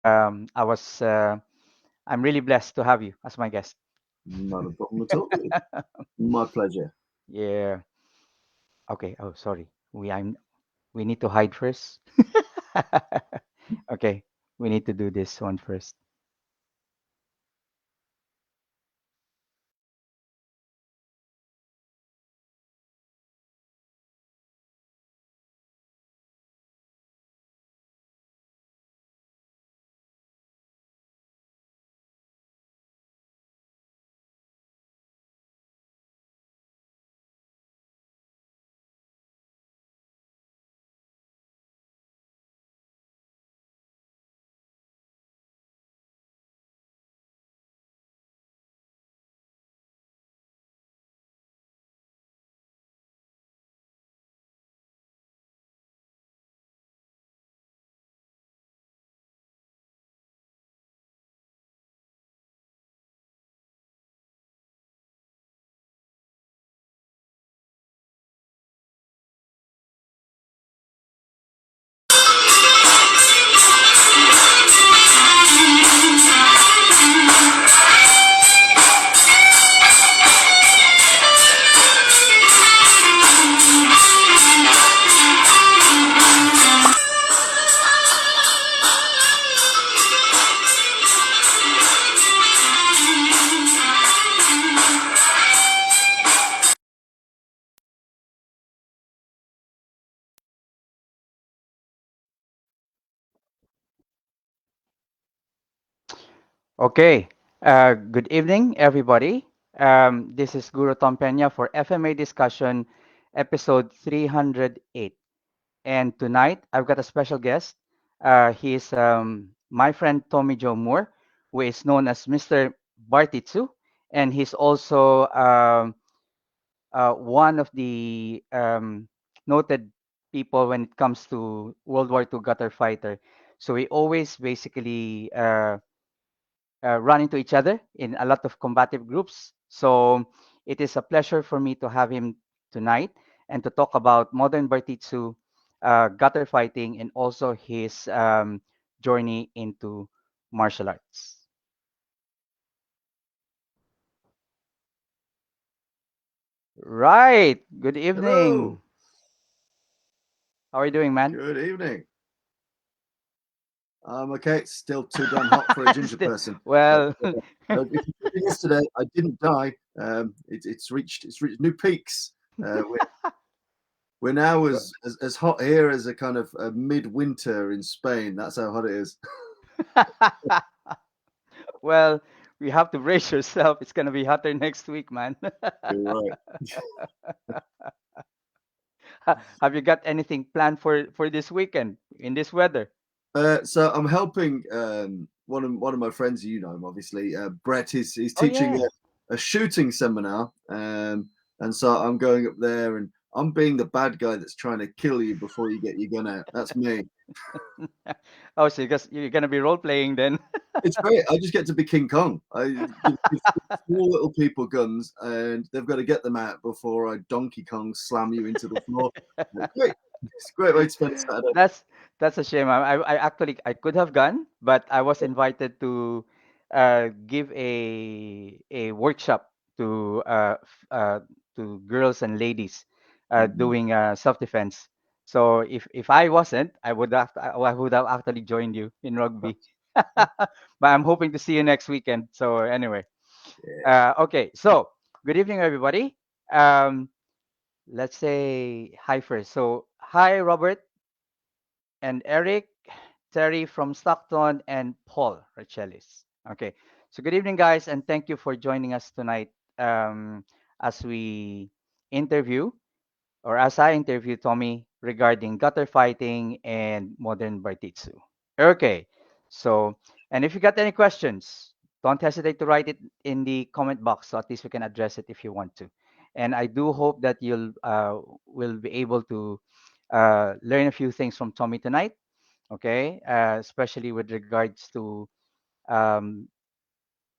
I was I'm really blessed to have you as my guest. Not a problem at all. My pleasure. Yeah. Okay. Oh, sorry. We need to hide first. Okay. We need to do this one first. Okay. Good evening, everybody. This is Guro Tom Peña for FMA Discussion, episode 308. And tonight, I've got a special guest. He's my friend Tommy Joe Moore, who is known as Mr. Bartitsu. And he's also one of the noted people when it comes to World War II gutter fighter. So we always basically run into each other in a lot of combative groups. So it is a pleasure for me to have him tonight and to talk about modern Bartitsu, gutter fighting, and also his journey into martial arts. Right. Good evening. Hello. How are you doing, man? Good evening. Okay. It's still too damn hot for a ginger Still, person. But well, if you did yesterday, I didn't die. It's reached new peaks. We're now as hot here as a kind of a midwinter in Spain. That's how hot it is. well, we have to brace yourself. It's gonna be hotter next week, man. You're right. Have you got anything planned for this weekend in this weather? So I'm helping one of my friends. You know him, obviously. Brett. He's Oh teaching yeah. a shooting seminar, and so I'm going up there, and I'm being the bad guy that's trying to kill you before you get your gun out. That's me. Oh, so you're gonna be role playing then? It's great. I just get to be King Kong. I give small little people guns, and they've got to get them out before I Donkey Kong slam you into the floor. It's great. It's a great way to spend a Saturday. That's that's a shame. I actually I could have gone, but I was invited to give a workshop to girls and ladies Mhm. doing self defense. So if I wasn't, I would have actually joined you in rugby. But I'm hoping to see you next weekend. So anyway, Yeah. okay. So good evening, everybody. Um, let's say hi first. So hi, Robert and Eric, Terry from Stockton, and Paul Rachelis. Okay, so good evening, guys, and thank you for joining us tonight as we interview, or as I interview Tommy regarding gutter fighting and modern Bartitsu. Okay, so, and if you got any questions, don't hesitate to write it in the comment box so at least we can address it if you want to. And I do hope that you'll will be able to learn a few things from Tommy tonight, okay? Especially with regards to um,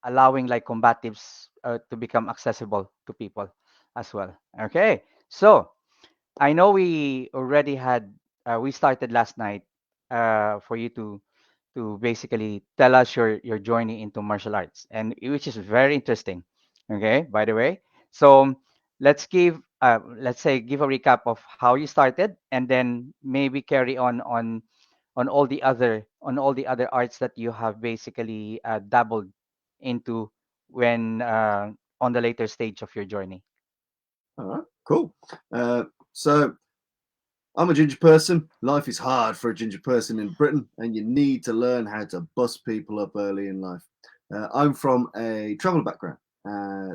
allowing like combatives to become accessible to people as well. Okay, so I know we already had we started last night for you to to basically tell us your journey into martial arts, and which is very interesting. Okay, by the way, so let's say give a recap of how you started, and then maybe carry on all the other arts that you have basically dabbled into when on the later stage of your journey. All right, cool. So I'm a ginger person. Life is hard for a ginger person in Britain, and you need to learn how to bust people up early in life. I'm from a travel background,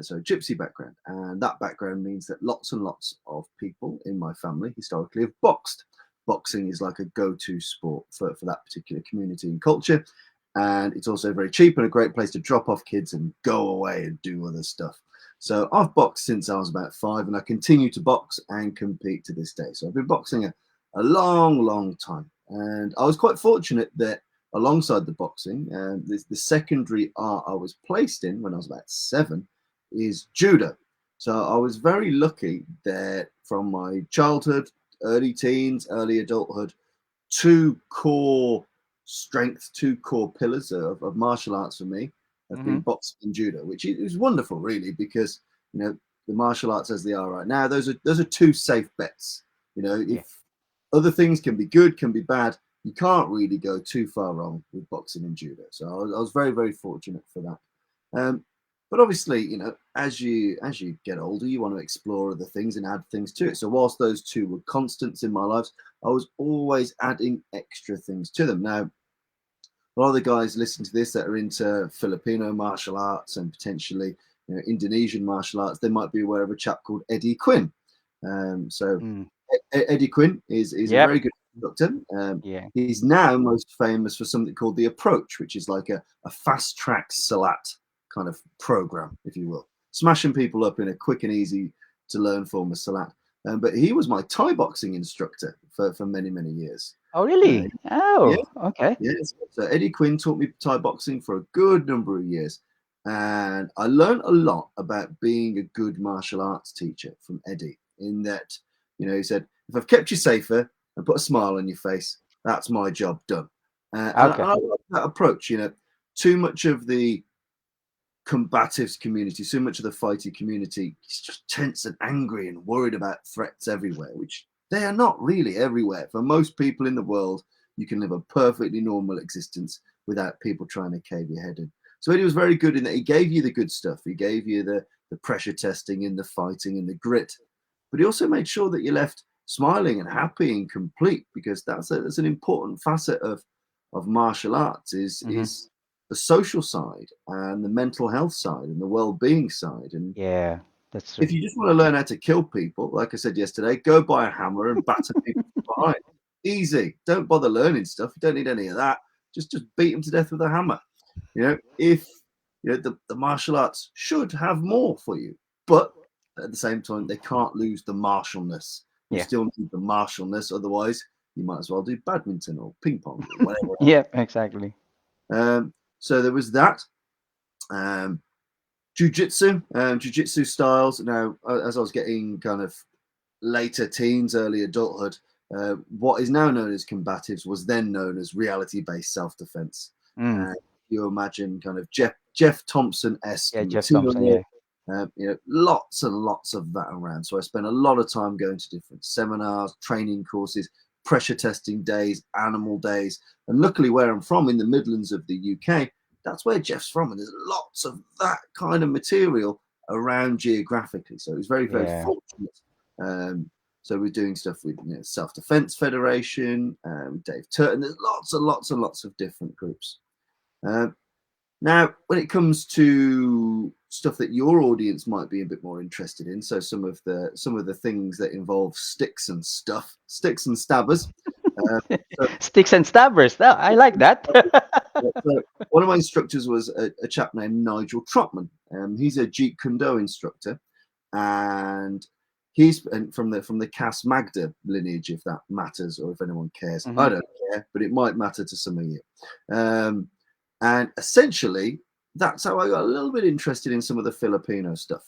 so gypsy background, and that background means that lots and lots of people in my family historically have boxed. Boxing is like a go-to sport for that particular community and culture, and it's also very cheap and a great place to drop off kids and go away and do other stuff. So I've boxed since I was about 5, and I continue to box and compete to this day. So I've been boxing a long, long time, and I was quite fortunate that alongside the boxing, the secondary art I was placed in when I was about 7 is judo. So I was very lucky that from my childhood, early teens, early adulthood, two core strength, two core pillars of martial arts for me have been Mm-hmm. boxing and judo, which is wonderful, really, because the martial arts as they are right now, those are two safe bets. Yeah. If other things can be good, can be bad, you can't really go too far wrong with boxing and judo. So I was very, very fortunate for that. But obviously, as you get older, you want to explore other things and add things to it. So whilst those two were constants in my life, I was always adding extra things to them. Now, a lot of the guys listening to this that are into Filipino martial arts and potentially Indonesian martial arts, they might be aware of a chap called Eddie Quinn. So Mm. Eddie Quinn is a Yep. very good instructor. Yeah. He's now most famous for something called the Approach, which is like a fast track Salat kind of program, if you will, smashing people up in a quick and easy to learn form of Salat. But he was my Thai boxing instructor for many, many years. Oh, Uh, really? yeah, Oh, okay. yes. So Eddie Quinn taught me Thai boxing for a good number of years. And I learned a lot about being a good martial arts teacher from Eddie, in that, he said, if I've kept you safer and put a smile on your face, that's my job done. And Okay. I like that approach. Too much of the combatives community, so much of the fighting community is just tense and angry and worried about threats everywhere, which they are not really everywhere. For most people in the world, you can live a perfectly normal existence without people trying to cave your head in. So Eddie was very good in that he gave you the good stuff. He gave you the pressure testing and the fighting and the grit, but he also made sure that you left smiling and happy and complete, because that's an important facet of martial arts Mm-hmm. is the social side and the mental health side and the well-being side. And Yeah, that's true. if you just want to learn how to kill people, like I said yesterday, go buy a hammer and batter people from behind. Easy. Don't bother learning stuff. You don't need any of that. Just beat them to death with a hammer. If the martial arts should have more for you, but at the same time, they can't lose the martialness. You Yeah. still need the martialness. Otherwise, you might as well do badminton or ping pong or whatever. Yeah, exactly. So there was that. Um, jiu-jitsu styles. Now, as I was getting kind of later teens, early adulthood, what is now known as combatives was then known as reality-based self-defense. Mm. Uh, you imagine kind of Jeff Thompson-esque Yeah, Jeff Thompson. material, Yeah. lots and lots of that around. So I spent a lot of time going to different seminars, training courses, pressure testing days, animal days. And luckily, where I'm from in the Midlands of the UK, that's where Jeff's from. And there's lots of that kind of material around geographically. So it was very, very Yeah. fortunate. So we're doing stuff with Self Defense Federation, Dave Turton. There's lots and lots and lots of different groups. Um, Now, when it comes to stuff that your audience might be a bit more interested in, so some of the things that involve sticks and stuff, sticks and stabbers. Uh, so, Sticks and stabbers. Oh, I like that. so one of my instructors was a chap named Nigel Trotman. He's a Jeet Kune Do instructor, and he's from the Cas Magda lineage, if that matters or if anyone cares. I Hmm. don't care, but it might matter to some of you. Um, and essentially, that's how I got a little bit interested in some of the Filipino stuff.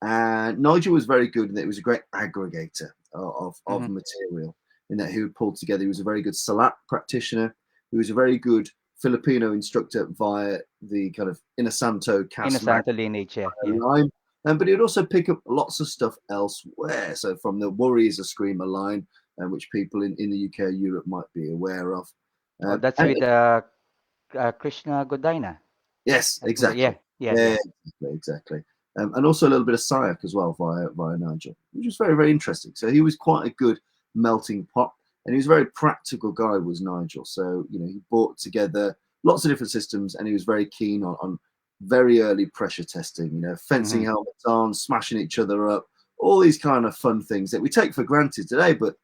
And Nigel was very good in that he was a great aggregator of Hmm. material, in that he would pull together. He was a very good Salat practitioner. who was a very good Filipino instructor via the kind of Inasanto In a cast Santa lineage, yeah, yeah. line. But he'd also pick up lots of stuff elsewhere. So from the Warriors a Screamer line, which people in the UK, Europe might be aware of. Oh, that's And with Krishna Godaina. yes, I think so. exactly. Yeah, yeah, Yeah, yeah. exactly. And also a little bit of Sayak as well via Nigel, which was very, very interesting. So he was quite a good melting pot, and he was a very practical guy, was Nigel. So, he brought together lots of different systems, and he was very keen on very early pressure testing, fencing Hmm. helmets on, smashing each other up, all these kind of fun things that we take for granted today, but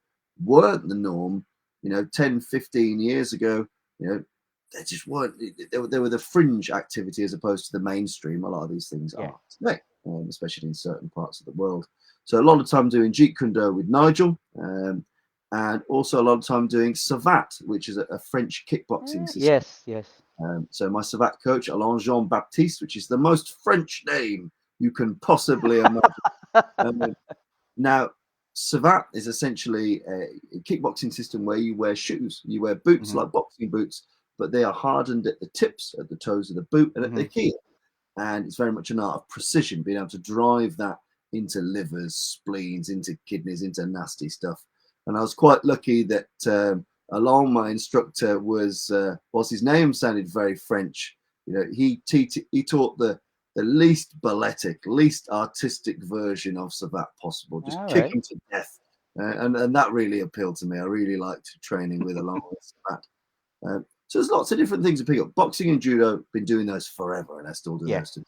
weren't the norm, 10, 15 years ago. They just weren't. They were the fringe activity as opposed to the mainstream. A lot of these things Yeah. are today, especially in certain parts of the world. So a lot of time doing Jeet Kune Do with Nigel, and also a lot of time doing Savate, which is a French kickboxing system. Yes, yes. So my Savate coach, Alain Jean Baptiste, which is the most French name you can possibly imagine. Um, Now, Savate is essentially a kickboxing system where you wear shoes. You wear boots Hmm. like boxing boots, but they are hardened at the tips, at the toes of the boot, and at the Hmm. heel. And it's very much an art of precision, being able to drive that into livers, spleens, into kidneys, into nasty stuff. And I was quite lucky that Alain, my instructor, whilst his name sounded very French, he taught the least balletic, least artistic version of Savate possible. Just All kick right. him to death. And that really appealed to me. I really liked training with Alain with Savate. So there's lots of different things to pick up. Boxing and judo, been doing those forever, and I still do Yeah. those too.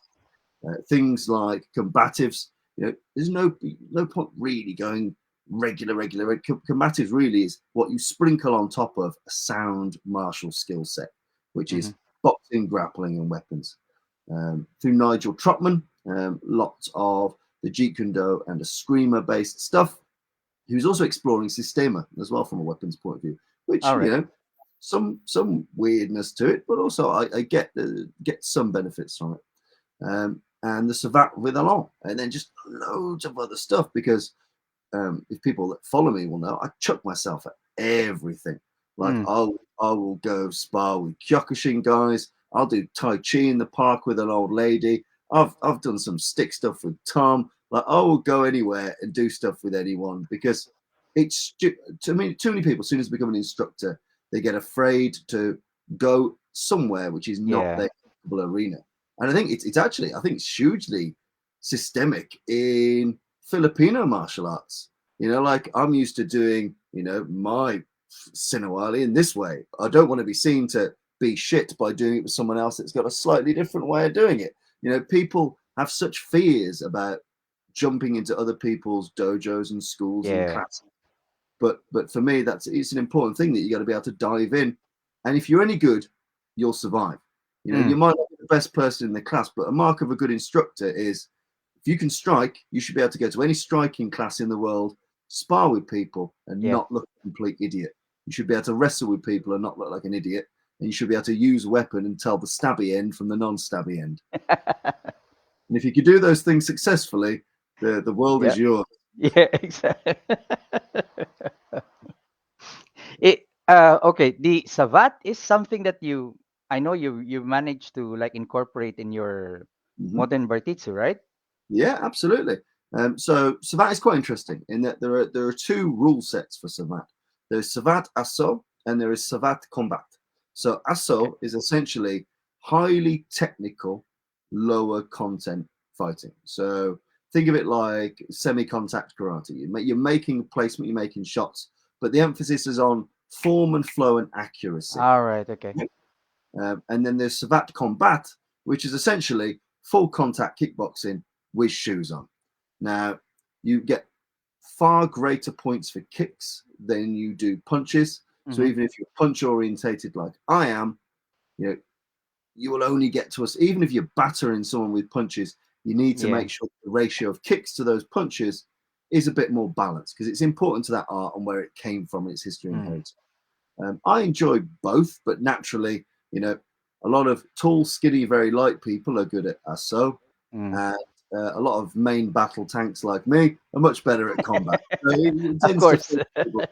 Things like combatives, there's no point really going regular. Combatives really is what you sprinkle on top of a sound martial skill set, which Hmm. is boxing, grappling, and weapons. Through Nigel Trotman, lots of the Jeet Kune Do and Eskrima-based stuff. He was also exploring Systema as well from a weapons point of view, which All right. some weirdness to it, but also I get some benefits from it. And the Savate with Alain, and then just loads of other stuff because if people that follow me will know, I chuck myself at everything. Like Mm. I will go spar with Kyokushin guys. I'll do Tai Chi in the park with an old lady. I've done some stick stuff with Tom. Like I will go anywhere and do stuff with anyone because it's to me too many people. As soon as they become an instructor, they get afraid to go somewhere which is not Yeah. their comfortable arena. And I think it's actually I think it's hugely systemic in Filipino martial arts. Like I'm used to doing, my Sinawali in this way. I don't want to be seen to be shit by doing it with someone else that's got a slightly different way of doing it. People have such fears about jumping into other people's dojos and schools and Yeah. classes. But for me, it's an important thing that you got to be able to dive in. And if you're any good, you'll survive. You Mm. might not be the best person in the class, but a mark of a good instructor is if you can strike, you should be able to go to any striking class in the world, spar with people, and Yeah. not look a complete idiot. You should be able to wrestle with people and not look like an idiot. And you should be able to use a weapon and tell the stabby end from the non-stabby end. And if you could do those things successfully, the world Yeah. is yours. Yeah. Exactly. Okay. The Savat is something that I know you managed to like incorporate in your Mhm. modern Bartitsu, right? Yeah, absolutely. So that is quite interesting in that there are two rule sets for Savat. There's Savat Asso and there is Savat Combat. So Okay. Asso is essentially highly technical, lower content fighting. So think of it like semi-contact karate. You're making placement, you're making shots, but the emphasis is on form and flow and accuracy. All right. Okay. And then there's Savate Combat, which is essentially full contact kickboxing with shoes on. Now, you get far greater points for kicks than you do punches. So Mm-hmm. even if you're punch orientated like I am, you know, you will only get to us, even if you're battering someone with punches, you need to Yeah. make sure the ratio of kicks to those punches is a bit more balanced because it's important to that art and where it came from, its history and Mm. heritage. I enjoy both, but naturally, a lot of tall, skinny, very light people are good at ASO, Mm. and a lot of main battle tanks like me are much better at combat. So it Of tends to course. fit people.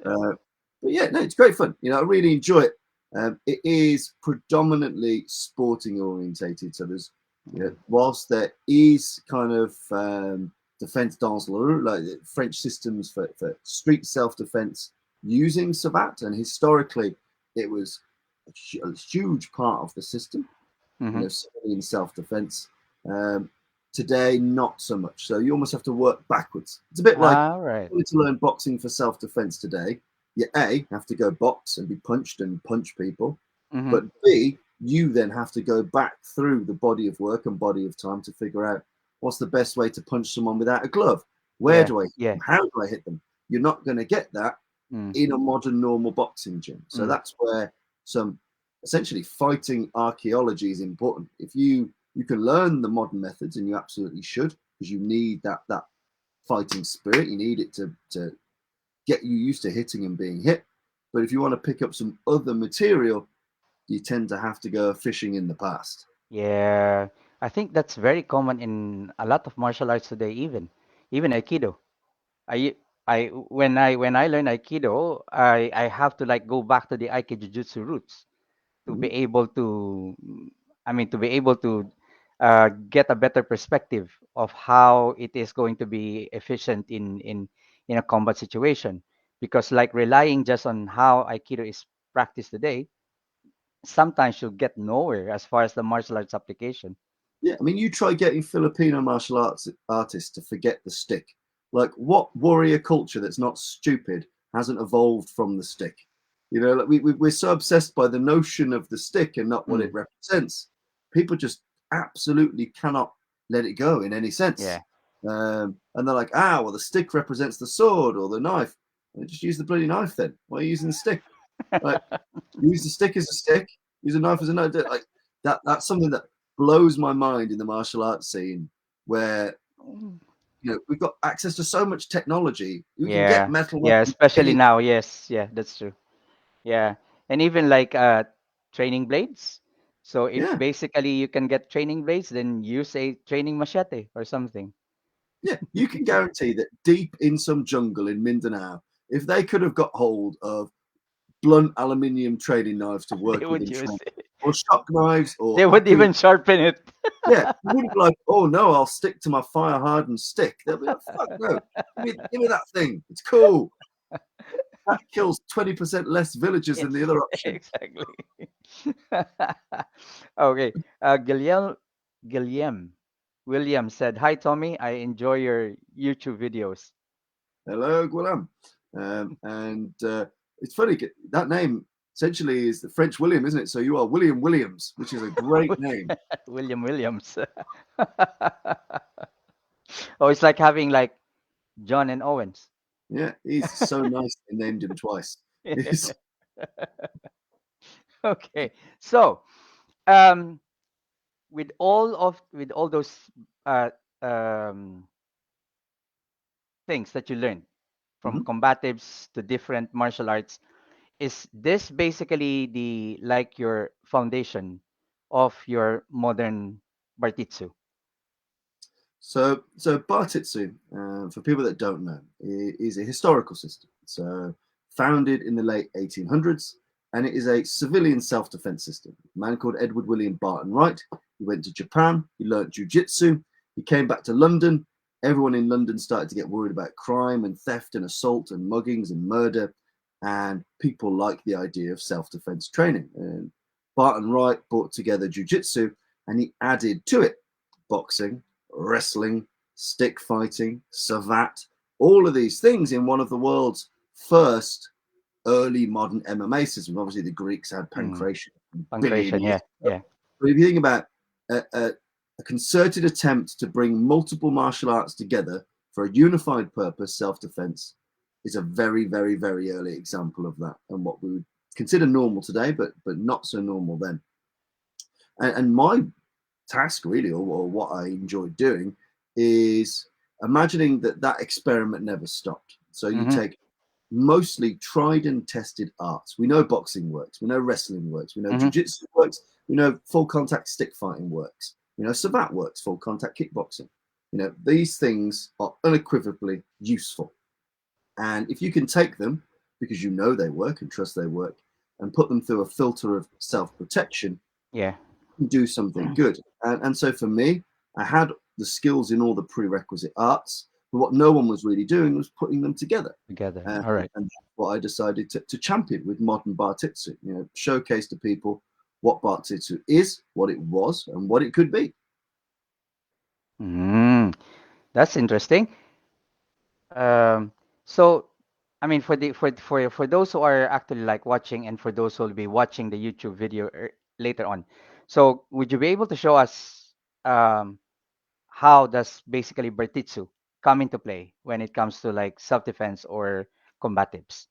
But yeah, no, it's great fun. I really enjoy it. It is predominantly sporting orientated. So there's, whilst there is kind of defense dans la rue, like French systems for street self-defense using Savate, and historically it was a huge part of the system, Mm-hmm. civilian self-defense. Um, Today, not so much. So you almost have to work backwards. It's a bit like All right. to learn boxing for self-defense today. You have to go box and be punched and punch people, Mm-hmm. but B, you then have to go back through the body of work and body of time to figure out what's the best way to punch someone without a glove. Where Yeah. do I hit Yeah. them? How do I hit them? You're not going to get that Mm. in a modern normal boxing gym. So Mm. that's where some essentially fighting archaeology is important. If you can learn the modern methods, and you absolutely should, because you need that fighting spirit. You need it to get you used to hitting and being hit. But if you want to pick up some other material, you tend to have to go fishing in the past. Yeah. I think that's very common in a lot of martial arts today, even Aikido. I when I learn Aikido, I have to like go back to the Aikido Jujutsu roots to be Mhm. able to, to be able to get a better perspective of how it is going to be efficient in a combat situation. Because like relying just on how Aikido is practiced today, sometimes you'll get nowhere as far as the martial arts application. Yeah, I mean, you try getting Filipino martial arts artists to forget the stick. Like, what warrior culture that's not stupid hasn't evolved from the stick? Like we're so obsessed by the notion of the stick and not what it Mm, represents. People just absolutely cannot let it go in any sense. yeah. And they're like, well, the stick represents the sword or the knife. Well, just use the bloody knife then. Why are you using the stick? Like, use the stick as a stick, use a knife as a knife. Like that's something that blows my mind in the martial arts scene, where Mm. we've got access to so much technology. We can get Yeah. metal Yeah, weapons especially any. now. Yes. Yeah, that's true. Yeah. And even like training blades. So if Yeah, basically you can get training blades, then use a training machete or something. yeah. You can guarantee that deep in some jungle in Mindanao, if they could have got hold of blunt aluminium training knives to They work with would in use training, it. or shock knives, They or would aku. even sharpen it. Yeah, you wouldn't be like, oh no, I'll stick to my fire hardened stick. They'll be like, fuck no, give me that thing. It's cool. That kills 20% less villagers than Yes, the other option. exactly. Okay. Guillem William said, "Hi Tommy, I enjoy your YouTube videos." Hello, Guillaume. And it's funny, that name essentially is the French William, isn't it? So you are William Williams, which is a great name. William Williams. Oh, it's like having like John and Owens. Yeah, he's so nice they named him twice. He's, Okay. So, um, with all those uh, um, things that you learned from Mhm. combatives to different martial arts, is this basically the like your foundation of your modern Bartitsu? So Bartitsu, for people that don't know, is a historical system. So founded in the late 1800s, and it is a civilian self-defense system. A man called Edward William Barton Wright. He went to Japan. He learned jujitsu. He came back to London. Everyone in London started to get worried about crime and theft and assault and muggings and murder, and people liked the idea of self-defense training. And Barton Wright brought together jujitsu, and he added to it boxing, wrestling, stick fighting, savate, all of these things in one of the world's first early modern MMA systems. Obviously, the Greeks had Mm, pancration a billion punctuation, years yeah, ago. yeah. But if you think about a concerted attempt to bring multiple martial arts together for a unified purpose, self-defense, is a very, very, very early example of that, and what we would consider normal today, but not so normal then. And my task really, or what I enjoy doing, is imagining that experiment never stopped. So you Mm-hmm, take mostly tried and tested arts. We know boxing works, we know wrestling works, we know mm-hmm, jiu-jitsu works, we know full contact stick fighting works, savate works, full contact kickboxing. These things are unequivocally useful, and if you can take them because you know they work and trust they work, and put them through a filter of self-protection, Yeah. do something good. And so for me, I had the skills in all the prerequisite arts, but what no one was really doing was putting them together. Together. And, All right. and that's what I decided to champion with modern Bartitsu, showcase to people what Bartitsu is, what it was, and what it could be. Mm, that's interesting. Um, so, I mean, for those who are actually like watching, and for those who will be watching the YouTube video later on, so would you be able to show us how does basically Bertitsu come into play when it comes to like self-defense or combatives?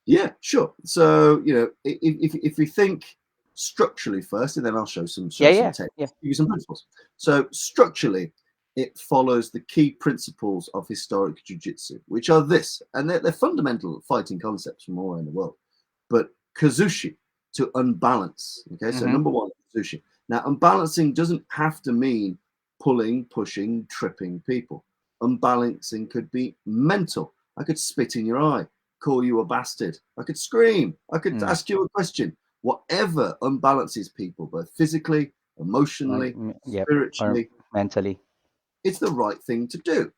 Yeah, sure. So if we think structurally first, and then I'll Yeah, show some yeah, techniques, yeah. give you some principles. So structurally, it follows the key principles of historic jiu-jitsu, which are this, and they're fundamental fighting concepts from all around the world. But kazushi, to unbalance. Okay, so Mm-hmm. number one, kazushi. Now, unbalancing doesn't have to mean pulling, pushing, tripping people. Unbalancing could be mental. I could spit in your eye, call you a bastard. I could scream. I could Mm. ask you a question. Whatever unbalances people, both physically, emotionally, Yep. Or spiritually, mentally. it's the right thing to do.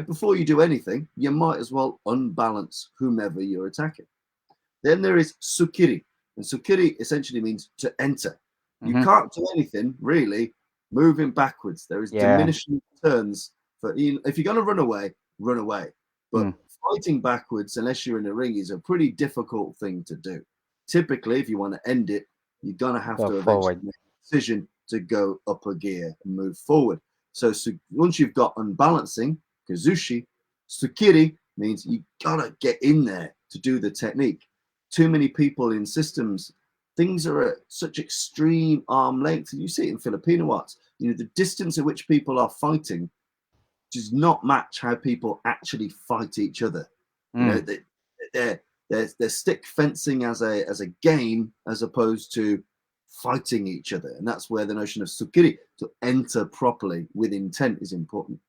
Before you do anything, you might as well unbalance whomever you're attacking. Then there is sukiri, and sukiri essentially means to enter. You Mm-hmm. can't do anything really moving backwards. There is Yeah. diminishing returns for if you're going to run away, run away. But Mm. fighting backwards, unless you're in a ring, is a pretty difficult thing to do. Typically, if you want to end it, you're going to have Go to eventually forward. make a decision to go up a gear and move forward. So once you've got unbalancing, kazushi, sukiri means you gotta get in there to do the technique. Too many people in systems, things are at such extreme arm length. And you see it in Filipino arts. The distance at which people are fighting does not match how people actually fight each other. Mm. They're stick fencing as a game as opposed to fighting each other. And that's where the notion of sukiri, to enter properly with intent, is important.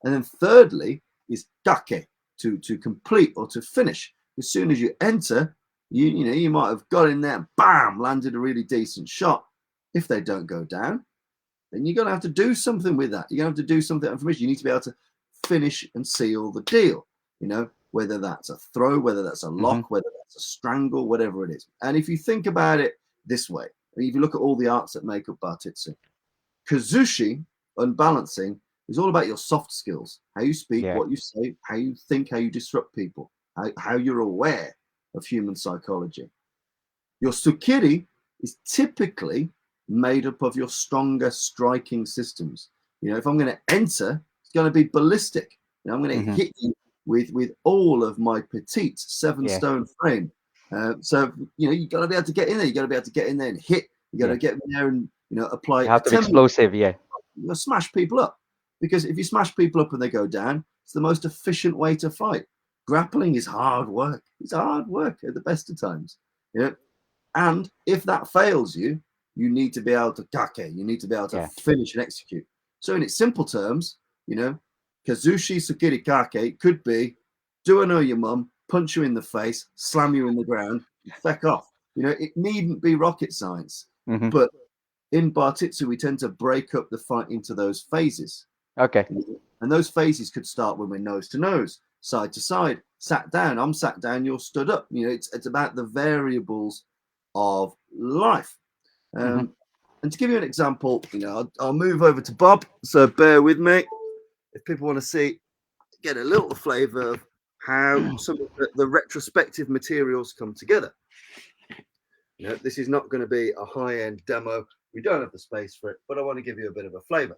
And then thirdly is kake, to complete or to finish. As soon as you enter, you might have got in there, bam, landed a really decent shot. If they don't go down, then you're going to have to do something with that. You're going to have to do something information. You need to be able to finish and seal the deal, whether that's a throw, whether that's a Mm-hmm. lock, whether that's a strangle, whatever it is. And if you think about it this way, if you look at all the arts that make up Bartitsu, kazushi, unbalancing, is all about your soft skills, how you speak, Yeah. what you say, how you think, how you disrupt people, how you're aware of human psychology. Your sukiri is typically made up of your stronger striking systems. If I'm going to enter, it's going to be ballistic. I'm going to Mm-hmm. hit you with all of my petite Yeah. 7-stone frame. So you got to be able to get in there. You got to be able to get in there and hit. You got Yeah. to get in there and apply You have a to be 10 explosive. Yeah. smash people up. Because if you smash people up and they go down, it's the most efficient way to fight. Grappling is hard work. It's hard work at the best of times. And if that fails you, you need to be able to kake. You need to be able to Yeah. finish and execute. So in its simple terms, kazushi sukiri kake could be, do I know your mum, punch you in the face, slam you in the ground, feck off. It needn't be rocket science. Mm-hmm. But in Bartitsu, we tend to break up the fight into those phases. Okay. And those phases could start when we're nose to nose, side to side, sat down. I'm sat down, you're stood up. It's about the variables of life. Mm-hmm. And to give you an example, I'll move over to Bob. So bear with me. If people want to get a little flavour of how some of the retrospective materials come together. This is not going to be a high-end demo. We don't have the space for it, but I want to give you a bit of a flavour.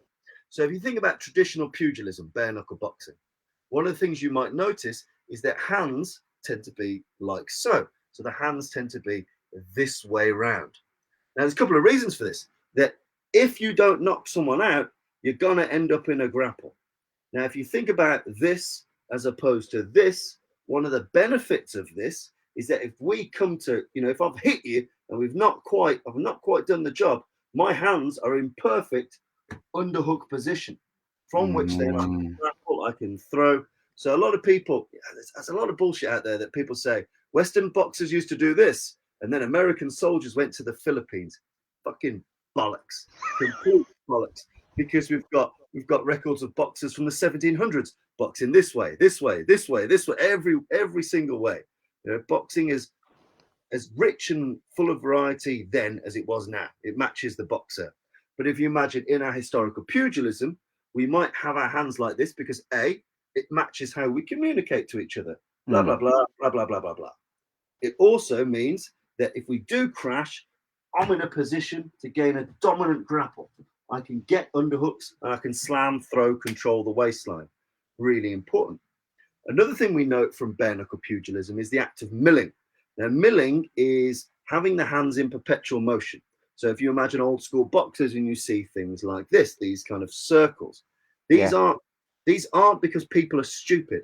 So if you think about traditional pugilism, bare knuckle boxing, one of the things you might notice is that hands tend to be like so. So the hands tend to be this way round. Now, there's a couple of reasons for this. That if you don't knock someone out, you're going to end up in a grapple. Now, if you think about this as opposed to this, one of the benefits of this is that if we come to, if I've hit you and I've not quite done the job, my hands are in perfect underhook position from which then I can grapple, I can throw. So a lot of people, there's a lot of bullshit out there that people say Western boxers used to do this And then American soldiers went to the Philippines. Fucking bollocks, complete bollocks. Because we've got records of boxers from the 1700s boxing this way, this way, this way, this way, every single way. You know, boxing is as rich and full of variety then as it was now. It matches the boxer. But if you imagine in our historical pugilism, we might have our hands like this because A, it matches how we communicate to each other. Blah, blah, Mm. blah, blah, blah, blah, blah, blah. It also means that if we do crash, I'm in a position to gain a dominant grapple. I can get underhooks and I can slam, throw, control the waistline. Really important. Another thing we note from bare knuckle pugilism is the act of milling. Now, milling is having the hands in perpetual motion. So if you imagine old school boxers and you see things like this, these kind of circles, these Yeah. aren't these aren't because people are stupid.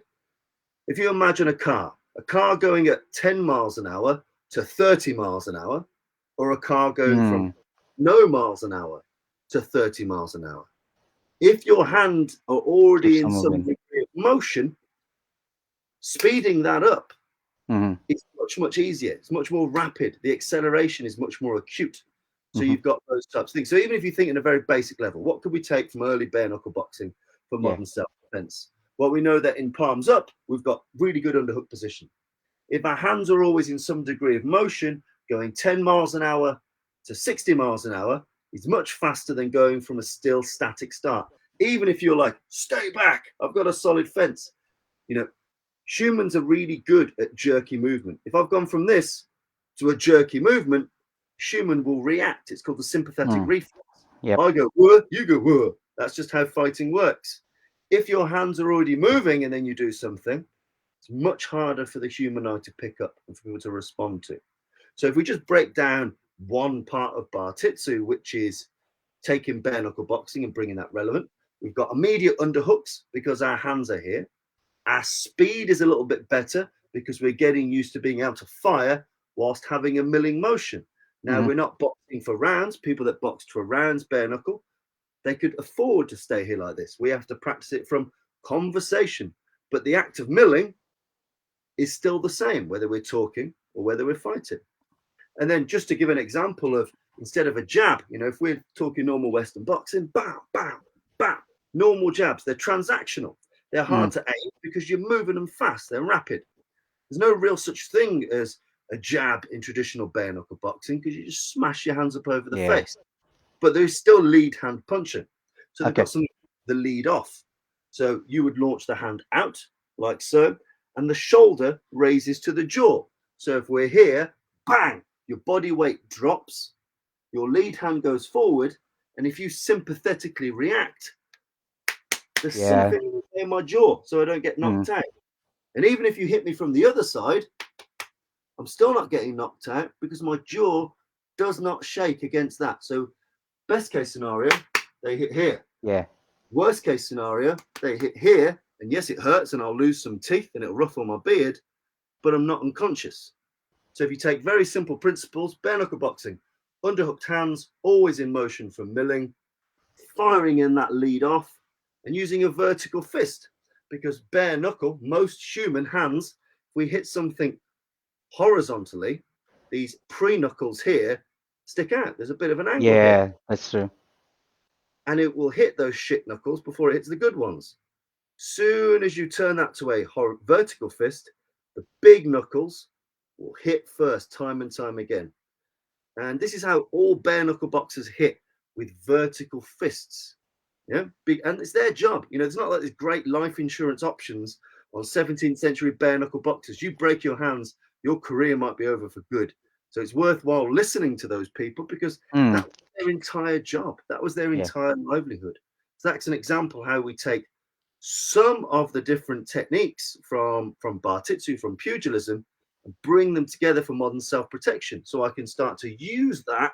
If you imagine a car going at 10 miles an hour to 30 miles an hour, or a car going from Mm. no miles an hour to 30 miles an hour, if your hands are already Keeps in on some moving. degree of motion, speeding that up Mm-hmm. is much, much easier. It's much more rapid. The acceleration is much more acute. So Mm-hmm. you've got those types of things. So even if you think in a very basic level, what could we take from early bare knuckle boxing for Yeah. modern self-defense? Well, we know that in palms up, we've got really good underhook position. If our hands are always in some degree of motion, going 10 miles an hour to 60 miles an hour is much faster than going from a still static start. Even if you're like, stay back, I've got a solid fence. You know, humans are really good at jerky movement. If I've gone from this to a jerky movement, human will react. It's called the sympathetic Mm. reflex. Yep. I go, whoa, you go, whoa. That's just how fighting works. If your hands are already moving and then you do something, it's much harder for the human eye to pick up and for people to respond to. So if we just break down one part of Bartitsu, which is taking bare knuckle boxing and bringing that relevant, we've got immediate underhooks because our hands are here. Our speed is a little bit better because we're getting used to being able to fire whilst having a milling motion. Now, Mm-hmm. we're not boxing for rounds. People that boxed for rounds, bare knuckle, they could afford to stay here like this. We have to practice it from conversation. But the act of milling is still the same, whether we're talking or whether we're fighting. And then just to give an example of instead of a jab, you know, if we're talking normal Western boxing, bam, bam, bam, normal jabs, they're transactional. They're hard Mm. to aim because you're moving them fast, they're rapid. There's no real such thing as a jab in traditional bare knuckle boxing because you just smash your hands up over the Yeah. face. But there's still lead hand punching. So they've Okay. got some the lead off. So you would launch the hand out like so, and the shoulder raises to the jaw. So if we're here, bang, your body weight drops, your lead hand goes forward, and if you sympathetically react, there's Yeah. something in my jaw, so I don't get Mm. knocked out. And even if you hit me from the other side, I'm still not getting knocked out because my jaw does not shake against that. So best case scenario, they hit here. Yeah. Worst case scenario, they hit here, and yes, it hurts, and I'll lose some teeth, and it'll ruffle my beard, but I'm not unconscious. So if you take very simple principles, bare knuckle boxing, underhooked hands, always in motion for milling, firing in that lead off, and using a vertical fist, because bare knuckle, most human hands, if we hit something horizontally, these pre-knuckles here stick out. There's a bit of an angle here, Yeah. That's true. and it will hit those shit knuckles before it hits the good ones. Soon as you turn that to a vertical fist, the big knuckles will hit first time and time again. And this is how all bare knuckle boxers hit with vertical fists. Yeah, big, and it's their job. You know, it's not like there's great life insurance options on 17th century bare knuckle boxers. You break your hands, your career might be over for good. So it's worthwhile listening to those people because Mm. that was their entire job. That was their Yeah. entire livelihood. So that's an example how we take some of the different techniques from Bartitsu, from pugilism, and bring them together for modern self-protection. So I can start to use that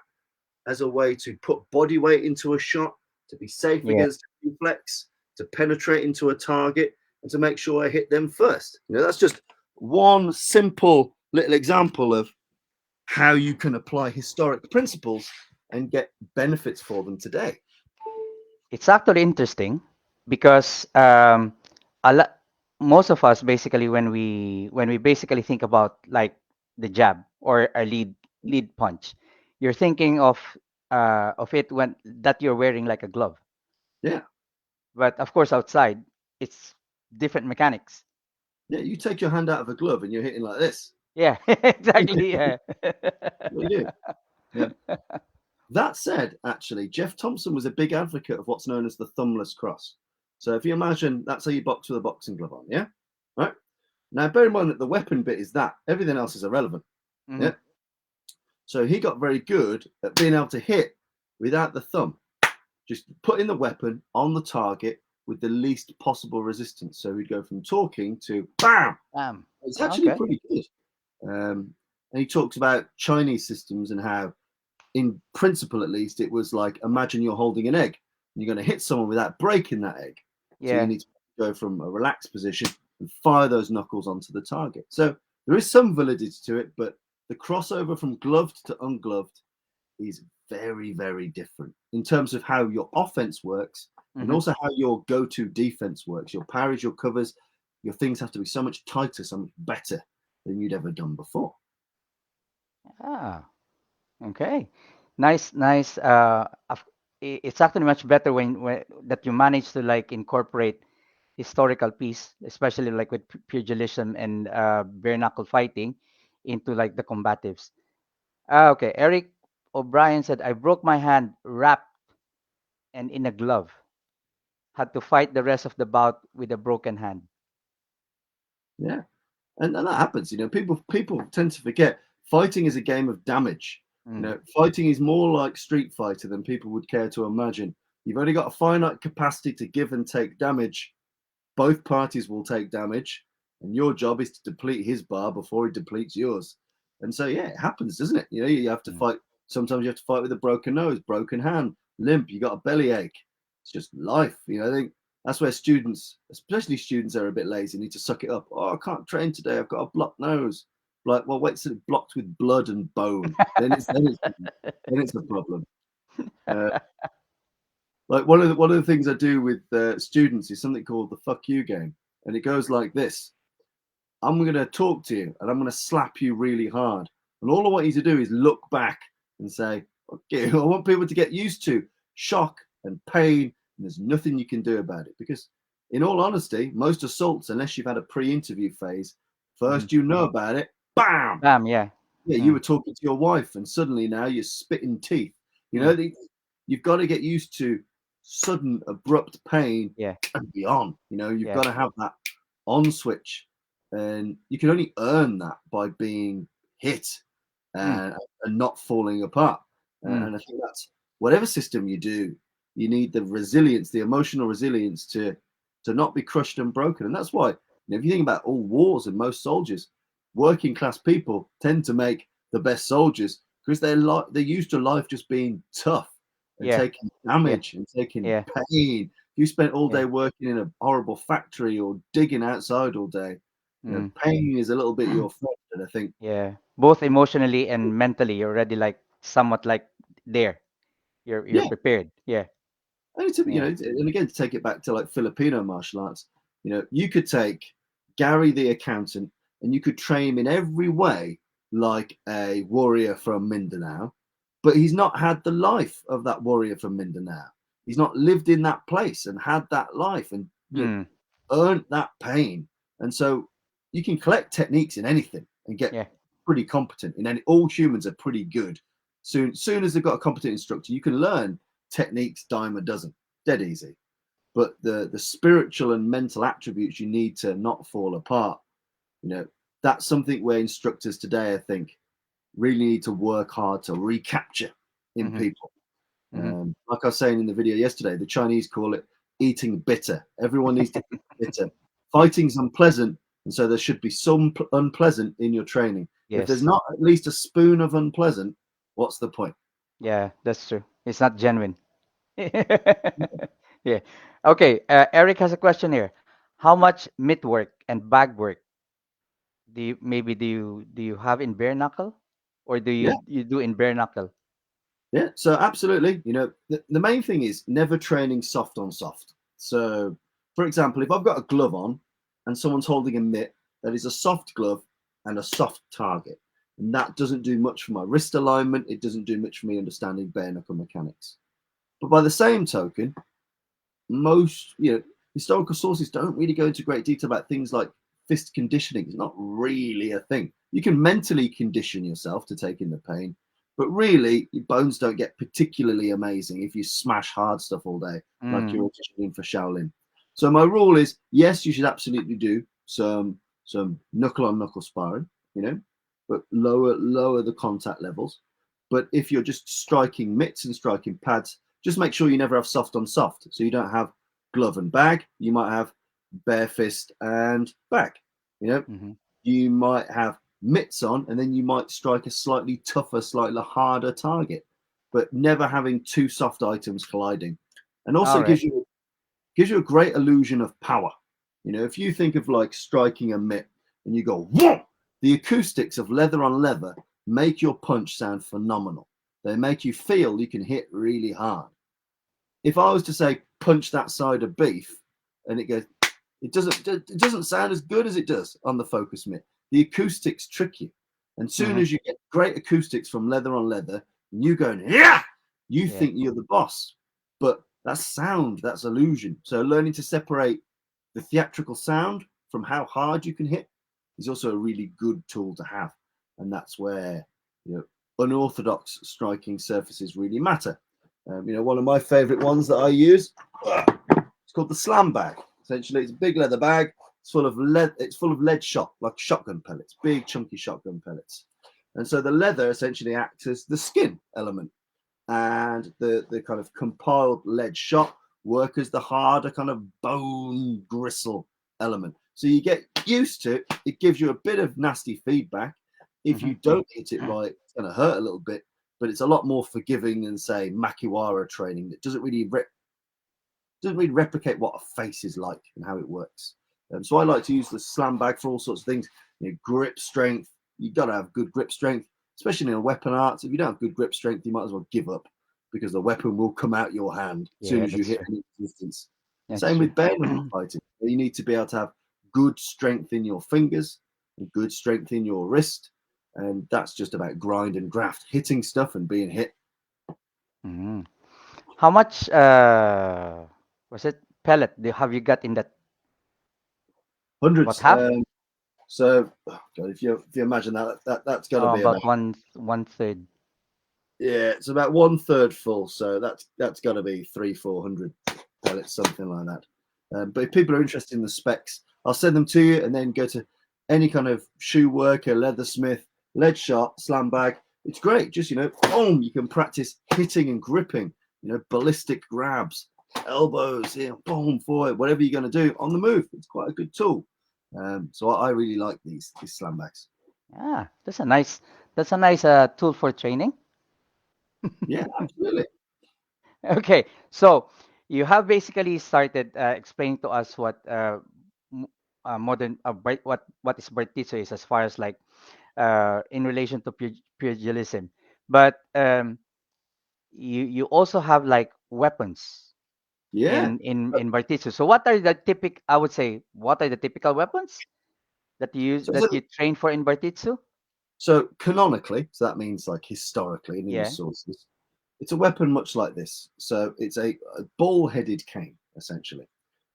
as a way to put body weight into a shot, to be safe Yeah. against a reflex, to penetrate into a target, and to make sure I hit them first. You know, that's just one simple little example of how you can apply historic principles and get benefits for them today. It's actually interesting because a lot, most of us basically when we basically think about like the jab or a lead lead punch. You're thinking of it when that you're wearing like a glove. Yeah, But of course, outside, it's different mechanics. yeah. You take your hand out of a glove and you're hitting like this. Yeah, exactly. Yeah. What do you do? Yeah. That said, actually, Jeff Thompson was a big advocate of what's known as the thumbless cross. So if you imagine that's how you box with a boxing glove on, yeah? Right? Now, bear in mind that the weapon bit is that. Everything else is irrelevant. Hmm. Yeah. So he got very good at being able to hit without the thumb, just putting the weapon on the target with the least possible resistance. So he'd go from talking to bam. It's actually Okay. pretty good. And he talks about Chinese systems and how, in principle at least, it was like imagine you're holding an egg and you're going to hit someone without breaking that egg. So you Yeah. need to go from a relaxed position and fire those knuckles onto the target. So there is some validity to it, but the crossover from gloved to ungloved is very, very different in terms of how your offense works and Hmm. also how your go-to defense works. Your parries, your covers, your things have to be so much tighter, so much better than you'd ever done before. Ah. Okay. Nice. Nice. It's actually much better when that you manage to like incorporate historical piece, especially like with pugilism and bare knuckle fighting, into like the combatives. Okay, Eric O'Brien said, I broke my hand wrapped and in a glove. Had to fight the rest of the bout with a broken hand. Yeah. And that happens. People tend to forget fighting is a game of damage. Mm, Fighting is more like Street Fighter than people would care to imagine. You've only got a finite capacity to give and take damage. Both parties will take damage, and your job is to deplete his bar before he depletes yours. And so, yeah, it happens, doesn't it? You have to mm. fight. Sometimes you have to fight with a broken nose, broken hand, limp. You got a bellyache. It's just life. I think that's where students, especially students, are a bit lazy. Need to suck it up. Oh, I can't train today. I've got a blocked nose. Like, well, wait till it's blocked with blood and bone. Then it's a problem. Uh, like one of the things I do with students is something called the fuck you game, and it goes like this: I'm going to talk to you, and I'm going to slap you really hard, and all I want you to do is look back and say, "Okay." I want people to get used to shock and pain, and there's nothing you can do about it because, in all honesty, most assaults, unless you've had a pre-interview phase, Mhm. first you know about it, bam, Bam, yeah. yeah, you Mm, were talking to your wife, and suddenly now you're spitting teeth. You mm, know, you've got to get used to sudden, abrupt pain yeah, and be on. You've yeah. got to have that on switch, and you can only earn that by being hit Mm, and not falling apart. mm, And I think that's whatever system you do, you need the resilience, the emotional resilience to not be crushed and broken. And that's why, if you think about all wars and most soldiers, working class people tend to make the best soldiers because they're used to life just being tough and yeah, taking yeah, damage and taking yeah, pain. If you spent all yeah. day working in a horrible factory or digging outside all day, Mm, pain is a little bit your friend. And I think, yeah. Both emotionally and mentally, you're already like somewhat like there. You're yeah, prepared. Yeah, and yeah, and again, to take it back to like Filipino martial arts, you could take Gary the accountant and you could train him in every way like a warrior from Mindanao, but he's not had the life of that warrior from Mindanao. He's not lived in that place and had that life and mm, earned that pain. And so you can collect techniques in anything and get yeah, pretty competent in any. All humans are pretty good. Soon as they've got a competent instructor, you can learn techniques dime a dozen, dead easy. But the spiritual and mental attributes you need to not fall apart, you know, that's something where instructors today, I think, really need to work hard to recapture in mm-hmm, people. mm-hmm. Like I was saying in the video yesterday, the Chinese call it eating bitter. Everyone needs to eat bitter. Fighting's unpleasant, and so there should be some unpleasant in your training. If there's Yes, not at least a spoon of unpleasant, what's the point? yeah, that's true. It's not genuine. Yeah. Okay. Eric has a question here. How much mitt work and bag work do you have in bare knuckle, or do Yeah, you do in bare knuckle? yeah. So absolutely, the main thing is never training soft on soft. So, for example, if I've got a glove on and someone's holding a mitt, that is a soft glove and a soft target. And that doesn't do much for my wrist alignment. It doesn't do much for me understanding bare knuckle mechanics. But by the same token, most historical sources don't really go into great detail about things like fist conditioning. It's not really a thing. You can mentally condition yourself to take in the pain, but really your bones don't get particularly amazing if you smash hard stuff all day like Mm. you're auditioning for Shaolin. So my rule is, yes, you should absolutely do some knuckle on knuckle sparring, but lower the contact levels. But if you're just striking mitts and striking pads, just make sure you never have soft on soft. So you don't have glove and bag. You might have bare fist and bag. Mm-hmm. You might have mitts on, and then you might strike a slightly tougher, slightly harder target, but never having two soft items colliding. And also All right. gives you a great illusion of power. If you think of like striking a mitt and you go, whoa, the acoustics of leather on leather make your punch sound phenomenal. They make you feel you can hit really hard. If I was to say punch that side of beef and it goes, it doesn't sound as good as it does on the focus mitt. The acoustics trick you. And soon Mm-hmm. as you get great acoustics from leather on leather, and you go, yeah, you Yeah. think you're the boss. But that's sound, that's illusion. So learning to separate the theatrical sound from how hard you can hit is also a really good tool to have. And that's where unorthodox striking surfaces really matter. One of my favorite ones that I use, it's called the slam bag. Essentially, it's a big leather bag. It's full of lead. It's full of lead shot, like shotgun pellets, big chunky shotgun pellets. And so the leather essentially acts as the skin element, and the kind of compiled lead shot work as the harder kind of bone gristle element. So you get used to it. It gives you a bit of nasty feedback. If Mm-hmm. you don't hit it right, it's going to hurt a little bit, but it's a lot more forgiving than say Makiwara training that doesn't really replicate what a face is like and how it works. So I like to use the slam bag for all sorts of things. Grip strength. You've got to have good grip strength, especially in a weapon arts. If you don't have good grip strength, you might as well give up because the weapon will come out your hand as soon Yeah, as you that's hit true. any distance. That's Same true. with bare knuckle fighting. You need to be able to have good strength in your fingers and good strength in your wrist. And that's just about grind and graft, hitting stuff and being hit. Mm-hmm. How much was it pellet have you got in that? About Hundreds. half? So, oh God, if you imagine that's got to Oh, be about. about one third. Yeah, it's about one third full, so that's got to be 300-400 pellets, something like that. But if people are interested in the specs, I'll send them to you, and then go to any kind of shoe worker, leathersmith, lead shot, slam bag. It's great. Just boom, you can practice hitting and gripping. Ballistic grabs, elbows, boom, forward, whatever you're going to do on the move. It's quite a good tool. So I really like these slam bags. Ah, that's a nice tool for training. Yeah, absolutely. Okay, so you have basically started explaining to us what modern what is Bartitsu is as far as like in relation to pugilism, but you also have like weapons Yeah. in Bartitsu. So what are the typical? I would say what are the typical weapons that you use So, that you train for in Bartitsu? so canonically, so that means like historically and in the Yeah. sources, it's a weapon much like this. So it's a ball-headed cane, essentially.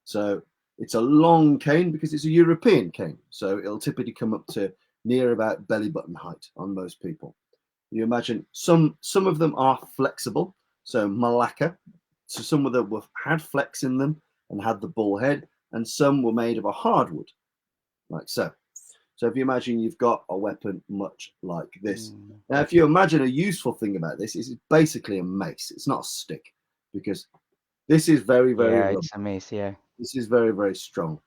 So it's a long cane because it's a European cane. So it'll typically come up to near about belly button height on most people. You imagine some of them are flexible. So malacca. So some of them had flex in them and had the ball head, and some were made of a hardwood, like so. So if you imagine you've got a weapon much like this. Mm. Now, if you imagine a useful thing about this, is it's basically a mace. It's not a stick because this is very, very Yeah, long. it's a mace. Yeah. This is very, very strong.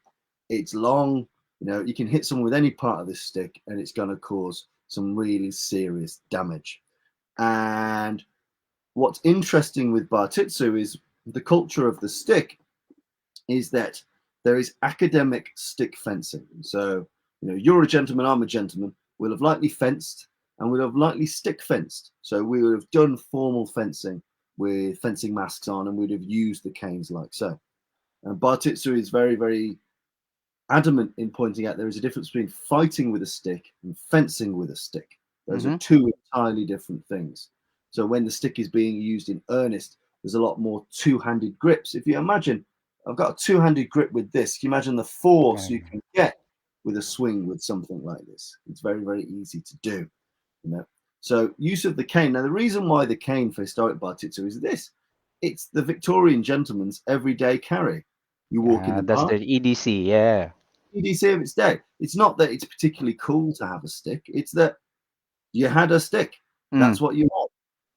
It's long. You can hit someone with any part of this stick and it's going to cause some really serious damage. And what's interesting with Bartitsu is the culture of the stick is that there is academic stick fencing. So, you're a gentleman, I'm a gentleman. We'll have likely fenced and we'll have likely stick fenced. So we would have done formal fencing with fencing masks on and we'd have used the canes like so. And Bartitsu is very, very adamant in pointing out there is a difference between fighting with a stick and fencing with a stick. Those are Mm-hmm. two entirely different things. So when the stick is being used in earnest, there's a lot more two-handed grips. If you imagine, I've got a two-handed grip with this. Can you imagine the force Yeah. you can get with a swing with something like this? It's very, very easy to do. You know. So use of the cane. Now the reason why the cane for historic Bartitsu is this: it's the Victorian gentleman's everyday carry. You walk in the That's the park, EDC. Yeah. EDC of its day. It's not that it's particularly cool to have a stick. It's that you had a stick. Mm. That's what you want.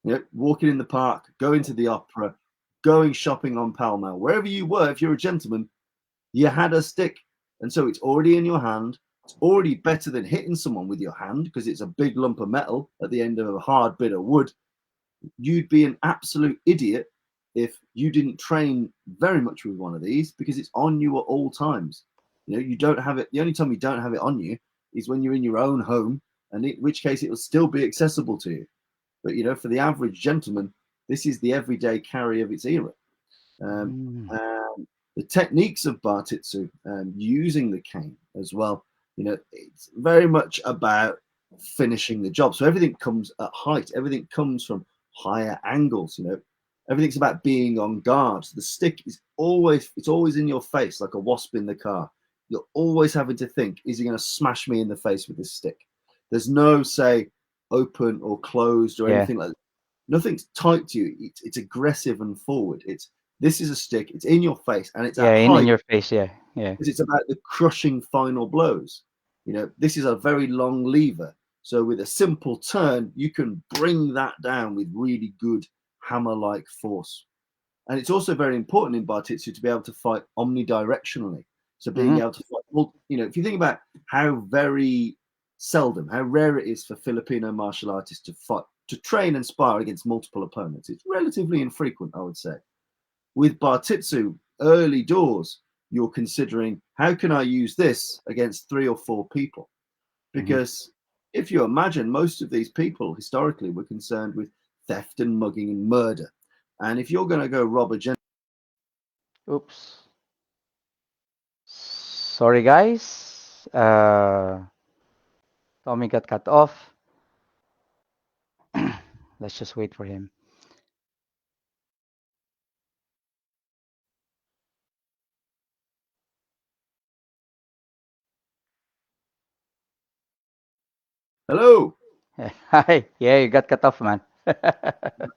You know, walking in the park, going to the opera, going shopping on Pall Mall, wherever you were, if you're a gentleman, you had a stick. And so it's already in your hand. It's already better than hitting someone with your hand because it's a big lump of metal at the end of a hard bit of wood. You'd be an absolute idiot if you didn't train very much with one of these because it's on you at all times. You know, you don't have it. The only time you don't have it on you is when you're in your own home, and in which case it will still be accessible to you. But you know, for the average gentleman, this is the everyday carry of its era. Um, Mm. the techniques of Bartitsu, using the cane as well, you know, it's very much about finishing the job. So everything comes at height, everything comes from higher angles, you know, everything's about being on guard. So the stick is always, it's always in your face like a wasp in the car. You're always having to think, is he going to smash me in the face with this stick? There's no, say, open or closed or Yeah. anything like that. Nothing's tight to you. It's aggressive and forward. It's this is a stick. It's in your face and it's at Yeah. In height your face. Yeah. Yeah. because it's about the crushing final blows. You know, this is a very long lever. So with a simple turn, you can bring that down with really good hammer-like force. And it's also very important in Bartitsu to be able to fight omnidirectionally. So being Mm-hmm. able to fight, well, you know, if you think about how very seldom, how rare it is for Filipino martial artists to fight, to train and spar against multiple opponents, it's relatively infrequent, I would say. With Bartitsu, early doors, you're considering how can I use this against 3 or 4 people? Mm-hmm. Because if you imagine, most of these people historically were concerned with theft and mugging and murder. And if you're going to go rob a Oops. Sorry, guys. Tommy got cut off. Let's just wait for him. hello, Hi. Yeah, you got cut off, man.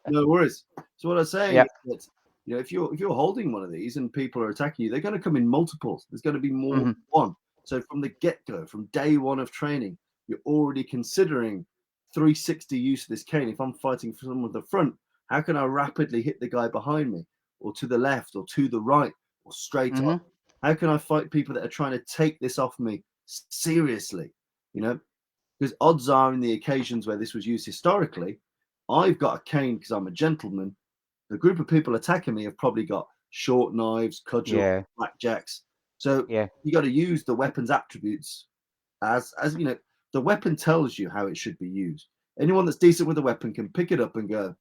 no worries. So what I'm saying Yeah. is that you know if you're holding one of these and people are attacking you, they're going to come in multiples. There's going to be more Mm-hmm. than one. So from the get-go, from day one of training, you're already considering 360 use of this cane. If I'm fighting from someone at the front, how can I rapidly hit the guy behind me, or to the left, or to the right, or straight on? Mm-hmm. How can I fight people that are trying to take this off me seriously? You know, because odds are in the occasions where this was used historically, I've got a cane because I'm a gentleman. The group of people attacking me have probably got short knives, cudgels, Yeah. blackjacks. So Yeah. you got to use the weapon's attributes as you know. The weapon tells you how it should be used. Anyone that's decent with a weapon can pick it up and go,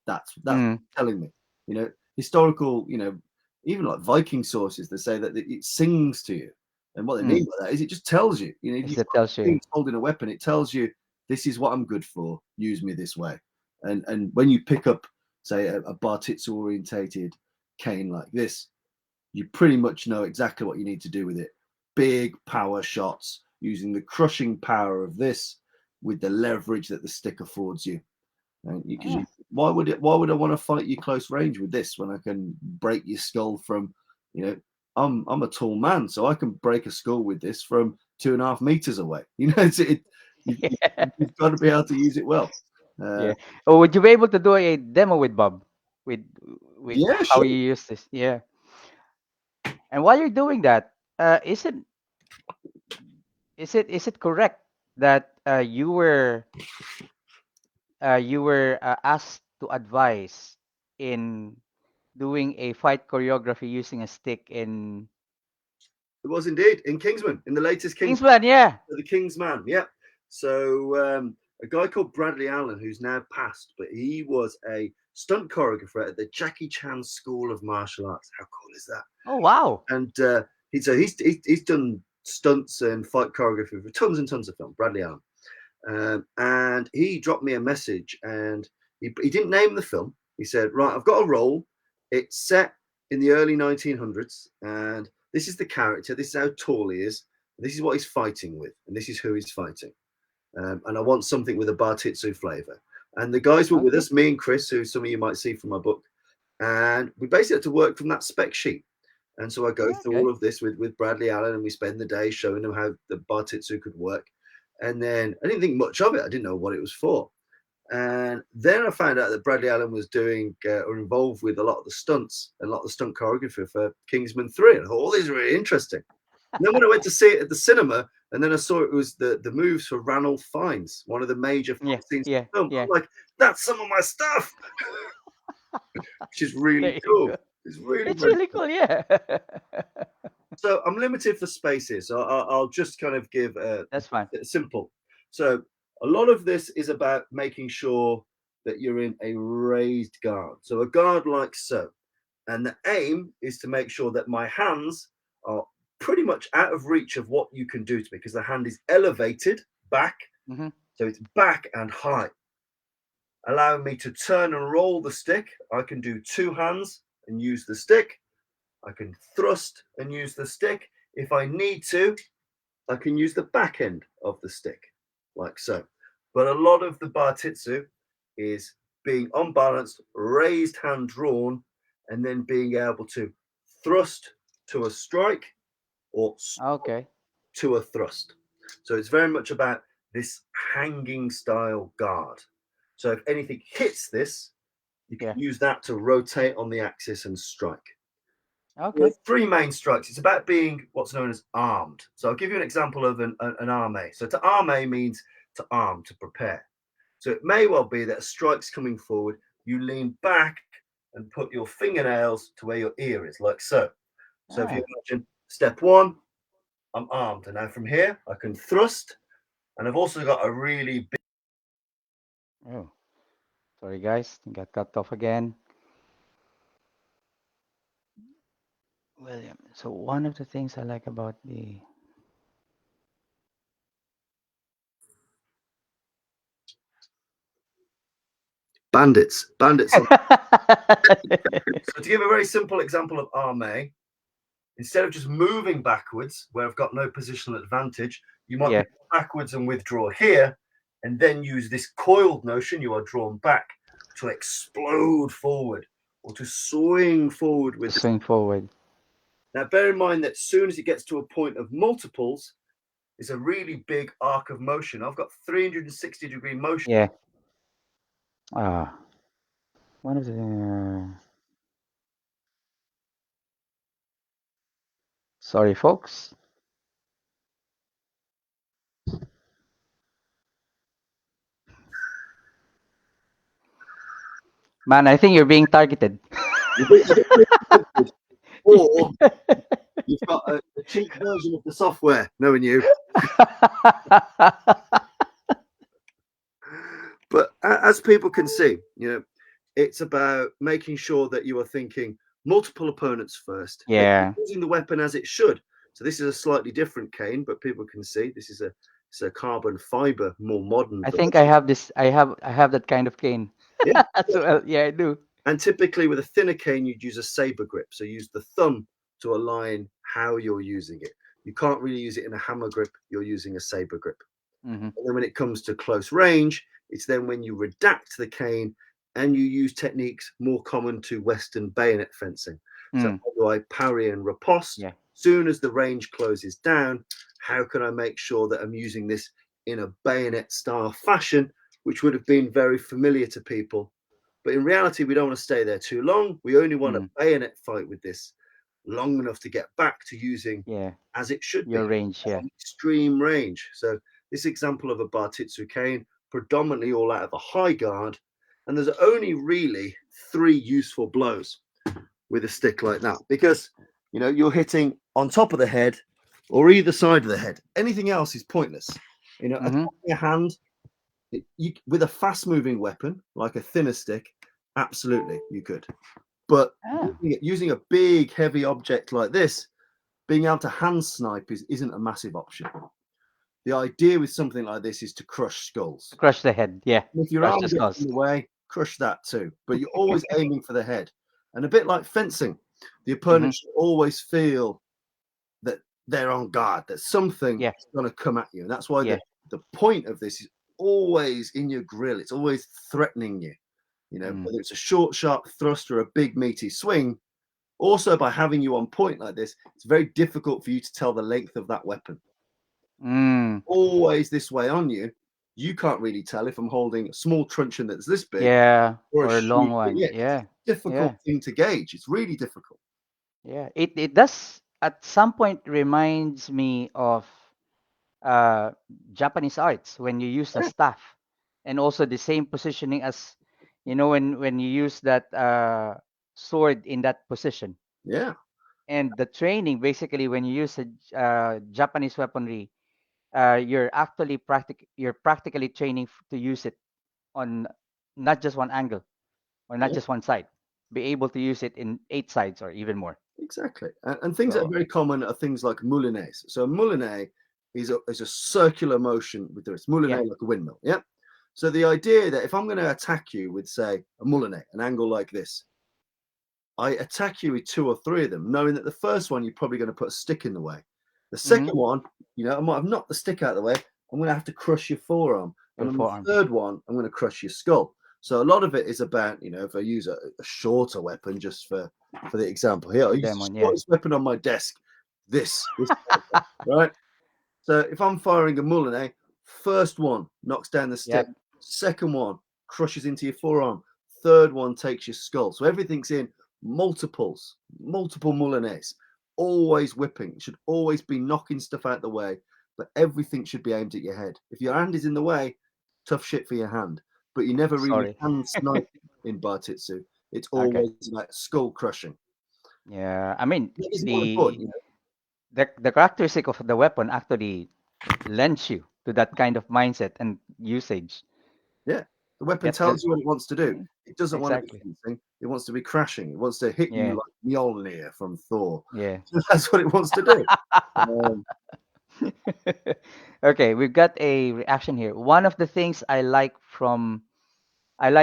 that's Mm. telling me. You know, historical, you know, even like Viking sources, they say that it sings to you. And what they Mm. mean by that is it just tells you, you know, if Yes, you've it got tells you. things holding a weapon, it tells you this is what I'm good for. Use me this way. And when you pick up, say, a Bartitsu orientated cane like this, you pretty much know exactly what you need to do with it. Big power shots using the crushing power of this with the leverage that the stick affords you. And because Ah. why would I want to fight you close range with this when I can break your skull from, you know, I'm a tall man, so I can break a skull with this from 2.5 meters away. You know, Yeah. you've got to be able to use it well. Uh, Yeah. Oh, would you be able to do a demo with Bob? With with yeah, how sure. you use this? Yeah. And while you're doing that, is it correct that you were asked to advise in doing a fight choreography using a stick in It was indeed in Kingsman, in the latest Kingsman, Kingsman? Yeah. the King's Man. Yeah. So a guy called Bradley Allen, who's now passed, but he was a stunt choreographer at the Jackie Chan School of Martial Arts. How cool is that? Oh wow. And he's done stunts and fight choreography for tons and tons of film. Bradley Allen. And he dropped me a message, and he didn't name the film. He said, right, I've got a role. It's set in the early 1900s, and this is the character. This is how tall he is. This is what he's fighting with, and this is who he's fighting. And I want something with a Bartitsu flavor. And the guys were with us, me and Chris, who some of you might see from my book. And we basically had to work from that spec sheet. And so I go through all of this with Bradley Allen, and we spend the day showing them how the Bartitsu could work. And then I didn't think much of it. I didn't know what it was for. And then I found out that Bradley Allen was doing or involved with a lot of the stunts and a lot of the stunt choreography for Kingsman 3. And I thought, oh, this is really interesting. And then when I went to see it at the cinema, and then I saw it was the moves for Ranulph Fiennes, one of the major fight scenes in the film. I'm like, that's some of my stuff, which is really cool. It's really cool, yeah. So I'm limited for space here, so I'll just kind of give that's fine. Simple. So a lot of this is about making sure that you're in a raised guard. So a guard like so. And the aim is to make sure that my hands are pretty much out of reach of what you can do to me, because the hand is elevated back. So it's back and high, allowing me to turn and roll the stick. I can do two hands and use the stick. I can thrust and use the stick. If I need to, I can use the back end of the stick, like so. But a lot of the Bartitsu is being unbalanced, raised hand drawn, and then being able to thrust to a strike or to a thrust. So it's very much about this hanging style guard. So if anything hits this, you can use that to rotate on the axis and strike. With three main strikes, it's about being what's known as armed. So I'll give you an example of an arme. So to arme means to arm, to prepare. So it may well be that a strike's coming forward, you lean back and put your fingernails to where your ear is, like so. So if you imagine step one, I'm armed. And now from here, I can thrust. And I've also got a really big... Oh, sorry guys, got cut off again. William, so one of the things I like about the bandits. So to give a very simple example of arme, instead of just moving backwards where I've got no positional advantage, you might move backwards and withdraw here, and then use this coiled notion. You are drawn back to explode forward or to swing forward with swing forward. Now, bear in mind that as soon as it gets to a point of multiples, it's a really big arc of motion. I've got 360-degree motion. Yeah. One of the... Sorry, folks. Man, I think you're being targeted. Or you've got a cheap version of the software, knowing you. But as people can see, it's about making sure that you are thinking multiple opponents first. Yeah. Using the weapon as it should. So this is a slightly different cane, but people can see this is a carbon fiber, more modern. I think I have this. I have that kind of cane. Yeah. So, yeah, I do. And typically with a thinner cane, you'd use a saber grip. So use the thumb to align how you're using it. You can't really use it in a hammer grip. You're using a saber grip. And then when it comes to close range, it's then when you redact the cane and you use techniques more common to Western bayonet fencing. So how do I parry and riposte? Yeah. Soon as the range closes down, how can I make sure that I'm using this in a bayonet style fashion, which would have been very familiar to people? But in reality, we don't want to stay there too long. We only want a bayonet fight with this long enough to get back to using as it should your be. Range, Extreme range. So this example of a Bartitsu cane, predominantly all out of a high guard. And there's only really 3 useful blows with a stick like that, because you're hitting on top of the head or either side of the head. Anything else is pointless. Attacking a hand with a fast moving weapon like a thinner stick, absolutely you could. But using a big heavy object like this, being able to hand snipe isn't a massive option. The idea with something like this is to crush To skulls. crush the head. Yeah. And if your Crush arm the gets in skulls. the way, crush that too. But you're always aiming for the head. And a bit like fencing, the Hmm. opponent should always feel that they're on guard, that something Yeah. is going to come at you. And that's why Yeah. the point of this is always in your grill. It's always threatening you. Mm. Whether it's a short, sharp thrust or a big, meaty swing. Also, by having you on point like this, it's very difficult for you to tell the length of that weapon. Mm. Always this way on you, you can't really tell if I'm holding a small truncheon that's this big Yeah. or a Or a long huge thing. one. Yeah, it's a Yeah. difficult Yeah. thing to gauge. It's really difficult. Yeah. It does at some point reminds me of uh, Japanese arts when you use the Yeah, staff, and also the same positioning as, when you use that sword in that position. yeah, And the training, basically, when you use a Japanese weaponry, you're practically training to use it on not just one angle or not yeah, just one side. Be able to use it in 8 sides or even more. exactly. And things that are So very common are things like moulinets. So a moulinet is a circular motion with the wrist. yeah. Moulinet like a windmill. Yeah. So the idea that if I'm going to attack you with, say, a moulinet, an angle like this, I attack you with two or three of them, knowing that the first one you're probably going to put a stick in the way. The Mm-hmm. second one, I might have knocked the stick out of the way. I'm going to have to crush your forearm, and Your on the forearm. third one, I'm going to crush your skull. So a lot of it is about, if I use a shorter weapon, just for the example here, I The use the demon. Yeah. shortest weapon on my desk. This kind of thing, right? So if I'm firing a moulinet, first one knocks down the stick, Yep. second one crushes into your forearm, third one takes your skull. So everything's in multiple moulinets, always whipping. It should always be knocking stuff out the way, but everything should be aimed at your head. If your hand is in the way, tough shit for your hand. But you never really Sorry. hand snipe in Bartitsu. It's Okay. always like skull crushing. Yeah. I mean, That is more important, the the characteristic of the weapon actually lends you to that kind of mindset and usage. Yeah, the weapon Yep. That. tells you what it wants to do. Mm, It doesn't want to be exactly. fencing. It wants to be crashing. It wants to hit you Yeah. like Mjolnir from Thor. Yeah. That's what it wants to do. Um, Okay, we've got a reaction here. One of the things I like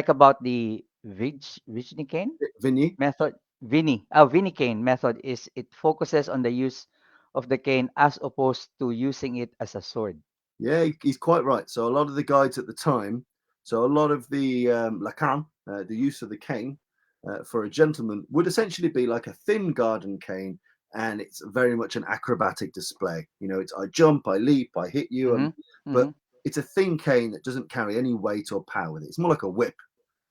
about the Vijnikane Vinny, method, Vinny cane method, is it focuses on the use of the cane as opposed to using it as a sword. yeah, he's quite right. So a lot of the guides at the time, so a lot of the lacan, the use of the cane for a gentleman would essentially be like a thin garden cane, and it's very much an acrobatic display. It's I jump, I leap, I hit you, Mm-hmm. but Mm-hmm. it's a thin cane that doesn't carry any weight or power with it. It's more like a whip.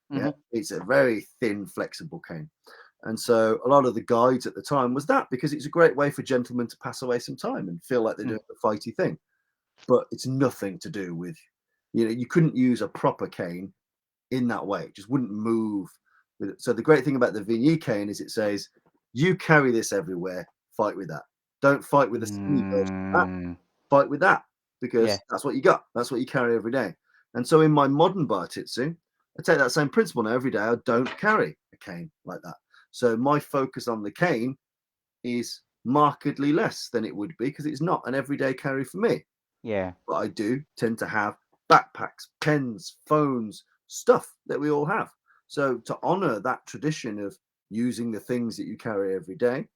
Yeah, Mm-hmm. it's a very thin, flexible cane. And so a lot of the guides at the time was that because it's a great way for gentlemen to pass away some time and feel like they're doing a fighty thing. But it's nothing to do with, you couldn't use a proper cane in that way. It just wouldn't move. So the great thing about the Vigny cane is it says, you carry this everywhere, fight with that. Don't fight with a skinny version of that, Mm, fight with that yeah. because that's what you got. That's what you carry every day. And so in my modern Bartitsu, I take that same principle now every day. I don't carry a cane like that. So my focus on the cane is markedly less than it would be because it's not an everyday carry for me. Yeah. But I do tend to have backpacks, pens, phones, stuff that we all have. So to honor that tradition of using the things that you carry every day,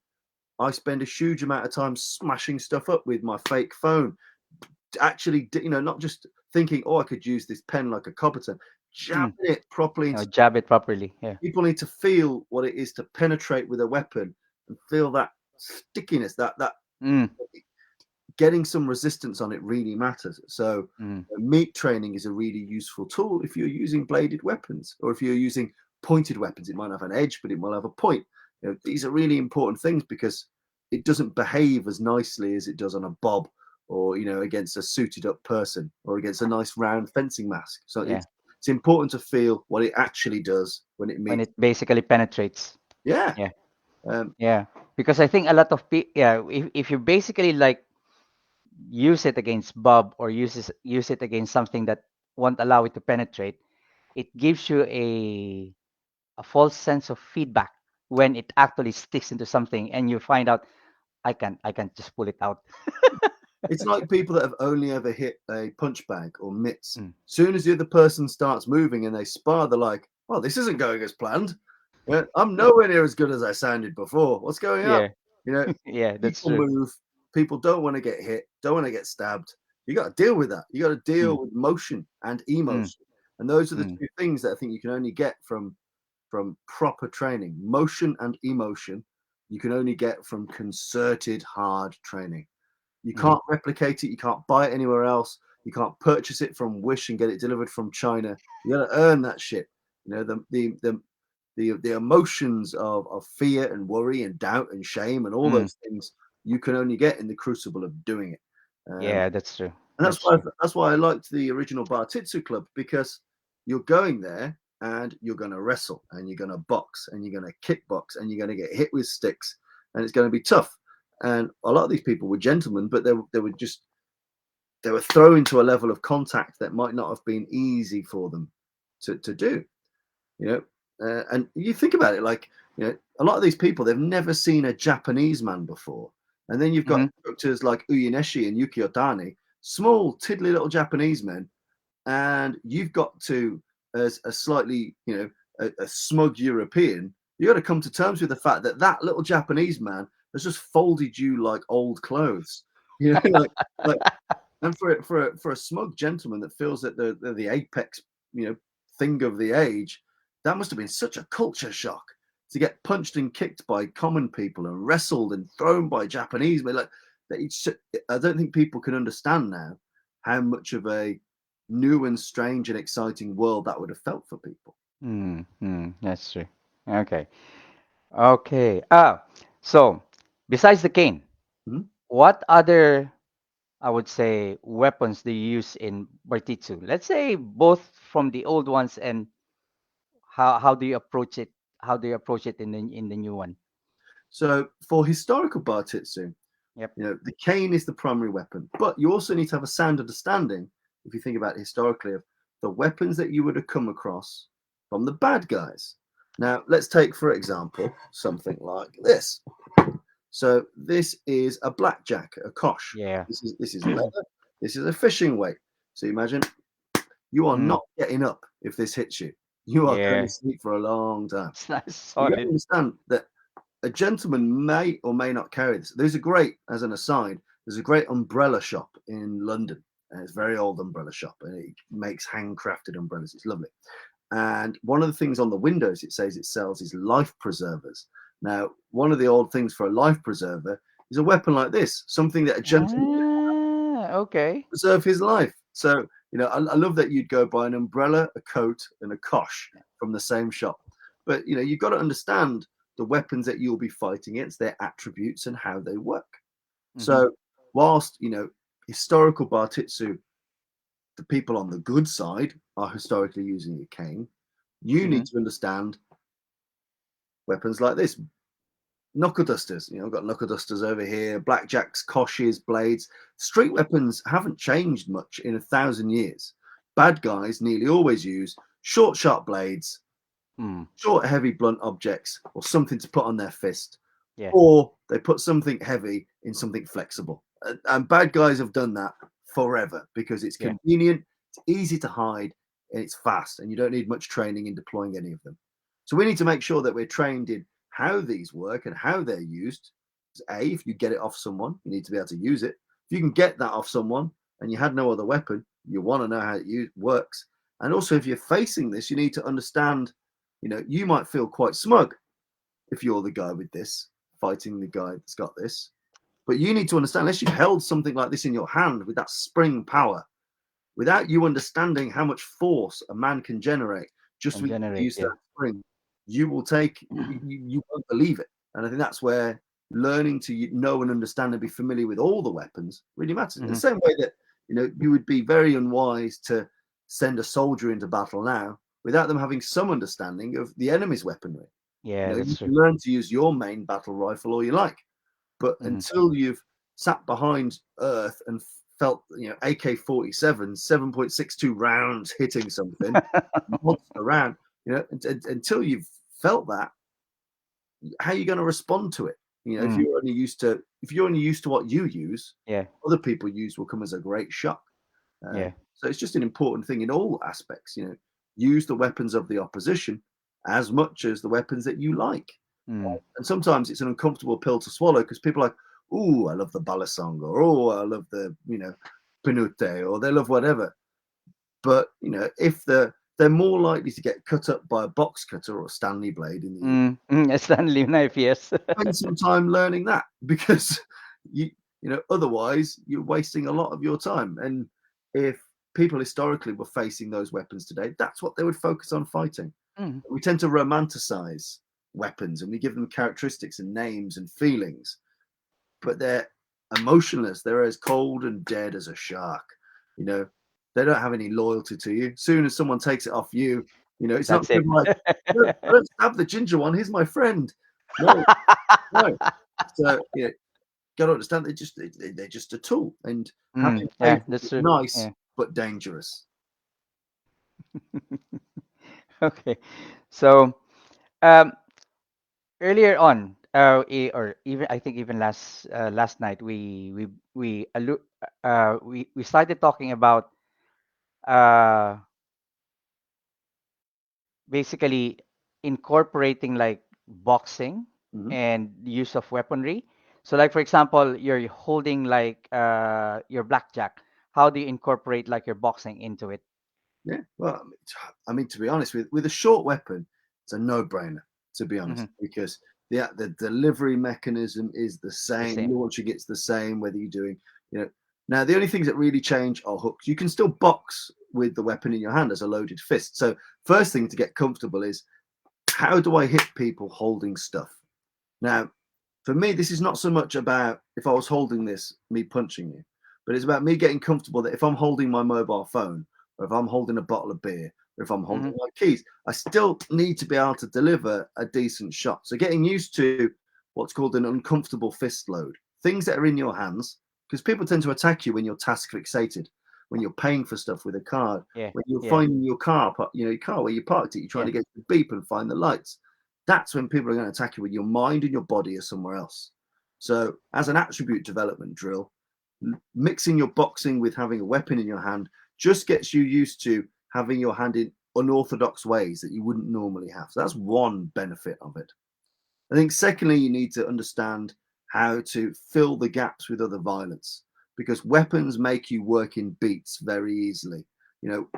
I spend a huge amount of time smashing stuff up with my fake phone. Actually, not just thinking, oh, I could use this pen like a Copperton, jabbing Mm. it properly into Jab it properly. Yeah. people need to feel what it is to penetrate with a weapon and feel that stickiness, that Mm. getting some resistance on it really matters. So Mm. meat training is a really useful tool if you're using bladed weapons or if you're using pointed weapons. It might have an edge, but it will have a point. These are really important things because it doesn't behave as nicely as it does on a bob or against a suited up person or against a nice round fencing mask. So Yeah. it's important to feel what it actually does when it When meets. it basically penetrates. Yeah. Yeah. Um, Yeah. Because I think a lot of people, yeah, if you basically like use it against Bob or use it against something that won't allow it to penetrate, it gives you a false sense of feedback when it actually sticks into something and you find out I can't just pull it out. It's like people that have only ever hit a punch bag or mitts. Mm. Soon as the other person starts moving and they spar, they're like, "Well, this isn't going as planned. Yeah, I'm nowhere near as good as I sounded before. What's going on?" Yeah, You know, yeah, that's people true. move. People don't want to get hit. Don't want to get stabbed. You got to deal with that. You got to deal Mm, with motion and mm, emotion, and those are the mm, two things that I think you can only get from proper training. Motion and emotion, you can only get from concerted hard training. You mm, can't replicate it. You can't buy it anywhere else. You can't purchase it from Wish and get it delivered from China. You got to earn that shit. You know the emotions of fear and worry and doubt and shame and all mm. those things you can only get in the crucible of doing it. Um, Yeah, that's true. and That's true. that's why I liked the original Bartitsu club, because you're going there and you're going to wrestle and you're going to box and you're going to kickbox and you're going to get hit with sticks and it's going to be tough. And a lot of these people were gentlemen, but they were thrown to a level of contact that might not have been easy for them to do. You know, and you think about it, like, a lot of these people, they've never seen a Japanese man before, and then you've got Hmm. instructors like Uyineshi and Yuki Otani, small tiddly little Japanese men, and you've got to, as a slightly, a smug European, you got to come to terms with the fact that that little Japanese man has just folded you like old clothes. Like and for a smug gentleman that feels that they're the apex, thing of the age, that must have been such a culture shock to get punched and kicked by common people and wrestled and thrown by Japanese men. Like I don't think people can understand now how much of a new and strange and exciting world that would have felt for people. Mm, mm, that's true. Okay. Okay. So besides the cane, Mhm. what other, I would say, weapons do you use in Bartitsu? Let's say both from the old ones and how do you approach it? How do you approach it in the new one? So for historical Bartitsu, Yep. the cane is the primary weapon, but you also need to have a sound understanding, if you think about it historically, of the weapons that you would have come across from the bad guys. Now, let's take, for example, something like this. So this is a blackjack, a kosh. Yeah. This is leather. This is a fishing weight. So imagine you are Mm, not getting up if this hits you. You are going to yeah. sleep for a long time. It's not You got to solid. understand that a gentleman may or may not carry this. There's a great, as an aside, there's a great umbrella shop in London. And it's a very old umbrella shop, and it makes handcrafted umbrellas. It's lovely. And one of the things on the windows it says it sells is life preservers. Now, one of the old things for a life preserver is a weapon like this, something that a gentleman Ah, okay. preserve his life. So, I love that you'd go buy an umbrella, a coat, and a kosh from the same shop. But, you've got to understand the weapons that you'll be fighting against, their attributes, and how they work. Mm-hmm. So, whilst, historical Bartitsu, the people on the good side are historically using a cane, you Mm-hmm. need to understand weapons like this. Knuckle dusters, I've got knuckle dusters over here, blackjacks, koshes, blades. Street weapons haven't changed much in 1,000 years. Bad guys nearly always use short, sharp blades, Mm, short, heavy, blunt objects, or something to put on their fist, yeah. or they put something heavy in something flexible. And bad guys have done that forever because it's Yeah. convenient, it's easy to hide, and it's fast, and you don't need much training in deploying any of them. So we need to make sure that we're trained in how these work and how they're used. If you get it off someone, you need to be able to use it. If you can get that off someone and you had no other weapon, you want to know how it works. And also, if you're facing this, you need to understand, you might feel quite smug if you're the guy with this, fighting the guy that's got this. But you need to understand, unless you've held something like this in your hand with that spring power, without you understanding how much force a man can generate just And with the generate, use of yeah. that spring, you won't believe it. And I think that's where learning to know and understand and be familiar with all the weapons really matters. In the Mm-hmm. same way that you would be very unwise to send a soldier into battle now without them having some understanding of the enemy's weaponry. Yeah, You that's true. can learn to use your main battle rifle all you like, but Mm-hmm. until you've sat behind earth and felt, AK-47, 7.62 rounds hitting something, monster round, until you've felt that, how are you going to respond to it? You know, Mm. if you're only used to what you use, Yeah. other people use will come as a great shock. Yeah. So it's just an important thing in all aspects. You know, use the weapons of the opposition as much as the weapons that you like. Mm. And sometimes it's an uncomfortable pill to swallow because people are like, "Oh, I love the balisong," or "Oh, I love the pinute," or they love whatever. But if they're more likely to get cut up by a box cutter or a Stanley blade in the Mm. Mm. A Stanley knife, yes. spend some time learning that because you otherwise you're wasting a lot of your time. And if people historically were facing those weapons today, that's what they would focus on fighting. Mm. We tend to romanticize weapons and we give them characteristics and names and feelings, but they're emotionless. They're as cold and dead as a shark. You know, they don't have any loyalty to you. Soon as someone takes it off you, it's not That's it. good like, don't stab the ginger one. He's my friend. No, no. So got to understand they're just a tool, and Mm. having Yeah, favorites that's is true. nice Yeah. but dangerous. Okay. So, um, earlier on, or even I think even last night, we started talking about uh basically incorporating like boxing Mhm. and use of weaponry. So, like for example, you're holding like your blackjack. How do you incorporate like your boxing into it? Yeah. Well, I mean, to be honest, with a short weapon, it's a no-brainer. To be Hmm. honest, because the delivery mechanism is the The same, same. launching it's the same, whether you're doing, you know. Now, the only things that really change are hooks. You can still box with the weapon in your hand as a loaded fist. So, first thing to get comfortable is how do I hit people holding stuff? Now, for me, this is not so much about if I was holding this, me punching you, but it's about me getting comfortable that if I'm holding my mobile phone, or if I'm holding a bottle of beer, or if I'm Hmm. holding my keys, I still need to be able to deliver a decent shot. So getting used to what's called an uncomfortable fist load, things that are in your hands, because people tend to attack you when you're task fixated, when you're paying for stuff with a card, Yeah. when you're Yeah. finding your car, your car where you parked it, you're trying Yeah. to get the beep and find the lights. That's when people are going to attack you when your mind and your body are somewhere else. So, as an attribute development drill, mixing your boxing with having a weapon in your hand just gets you used to having your hand in unorthodox ways that you wouldn't normally have. So, that's one benefit of it. I think, secondly, you need to understand how to fill the gaps with other violence because weapons make you work in beats very easily.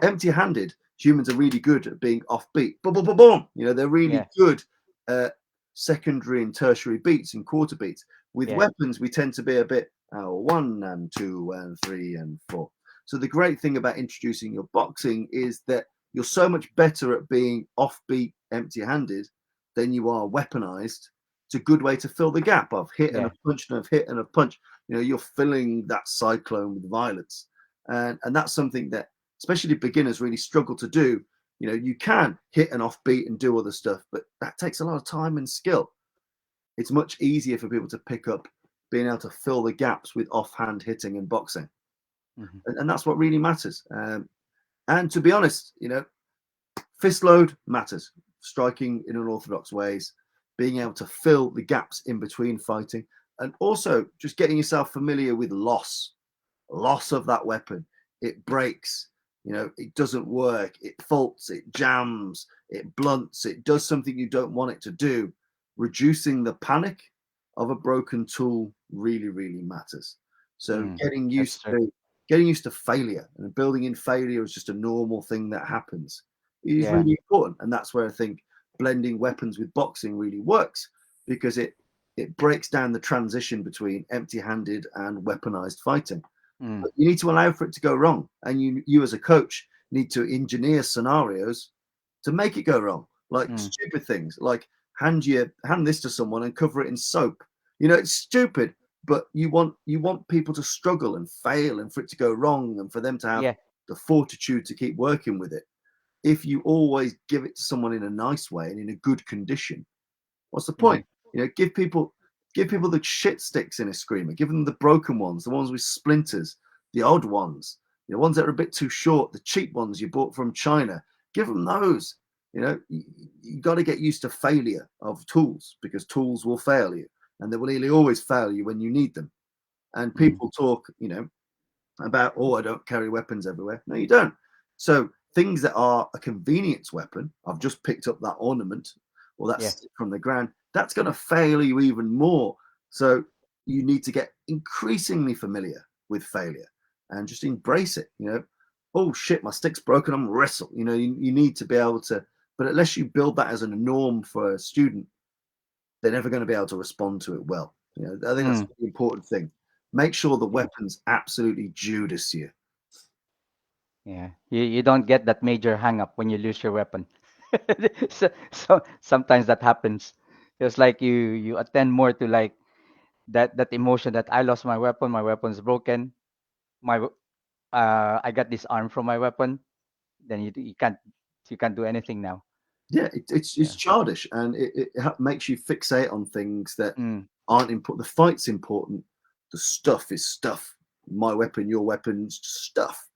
Empty handed, humans are really good at being off beat. Boom, boom, boom, boom. They're really Yeah. good at secondary and tertiary beats and quarter beats. With Yeah. weapons, we tend to be a bit 1 and 2 and 3 and 4. So, the great thing about introducing your boxing is that you're so much better at being offbeat, empty handed than you are weaponized. It's a good way to fill the gap of hit and a Yeah. punch and a hit and a punch. You're filling that cyclone with violence, and that's something that especially beginners really struggle to do. You can hit an offbeat and do other stuff, but that takes a lot of time and skill. It's much easier for people to pick up being able to fill the gaps with offhand hitting and boxing, Hmm. and that's what really matters. And to be honest, fist load matters. Striking in unorthodox ways, being able to fill the gaps in between fighting, and also just getting yourself familiar with loss of that weapon. It breaks, it doesn't work, it faults, it jams, it blunts, it does something you don't want it to do. Reducing the panic of a broken tool really, really matters. So Mm. getting That's used true. to getting used to failure and building in failure is just a normal thing that happens is Yeah. really important. And that's where I think blending weapons with boxing really works because it breaks down the transition between empty-handed and weaponized fighting. Mm. But you need to allow for it to go wrong, and you as a coach need to engineer scenarios to make it go wrong, like Mm. stupid things, like hand this to someone and cover it in soap. It's stupid, but you want people to struggle and fail, and for it to go wrong, and for them to have Yeah. the fortitude to keep working with it. If you always give it to someone in a nice way and in a good condition, what's the Hmm. point? Give people the shit sticks in a screamer. Give them the broken ones, the ones with splinters, the odd ones, the ones that are a bit too short, the cheap ones you bought from China. Give them those. You got to get used to failure of tools because tools will fail you. and they will nearly always fail you when you need them. And Mm. people talk, about, oh, I don't carry weapons everywhere. No, you don't. So things that are a convenience weapon, I've just picked up that ornament or that Yeah. stick from the ground, that's going to fail you even more. So you need to get increasingly familiar with failure and just embrace it. Oh shit, my stick's broken, I'm wrestle. You need to be able to, but unless you build that as a norm for a student, they're never going to be able to respond to it well. I think that's Mm. the important thing. Make sure the Yeah. weapons absolutely Judas you. Yeah. You don't get that major hang up when you lose your weapon. So sometimes that happens. It's like you attend more to like that emotion that I lost my weapon's broken, I got this arm from my weapon, then you can't do anything now. Yeah, it's Yeah. childish, and it makes you fixate on things that Mm. aren't important. The fight's important. The stuff is stuff. My weapon, your weapon's stuff.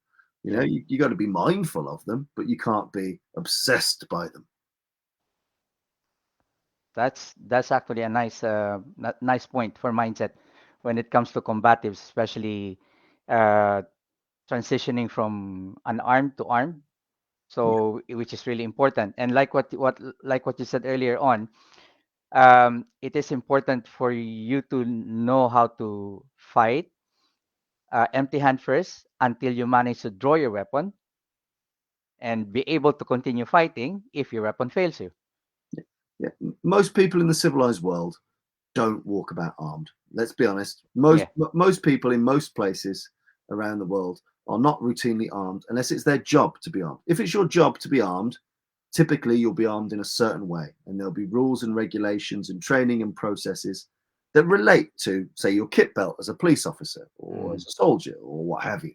Yeah. You got to be mindful of them, but you can't be obsessed by them. That's actually a nice point for mindset when it comes to combatives, especially uh, transitioning from an arm to arm. Yeah, So which is really important. And like what you said earlier on, it is important for you to know how to fight empty hand first until you manage to draw your weapon and be able to continue fighting if your weapon fails you. yeah. Most people in the civilized world don't walk about armed. Let's be honest. Yeah. Most people in most places around the world are not routinely armed unless it's their job to be armed. If it's your job to be armed, typically you'll be armed in a certain way, and there'll be rules and regulations and training and processes that relate to, say, your kit belt as a police officer or Mm. as a soldier or what have you.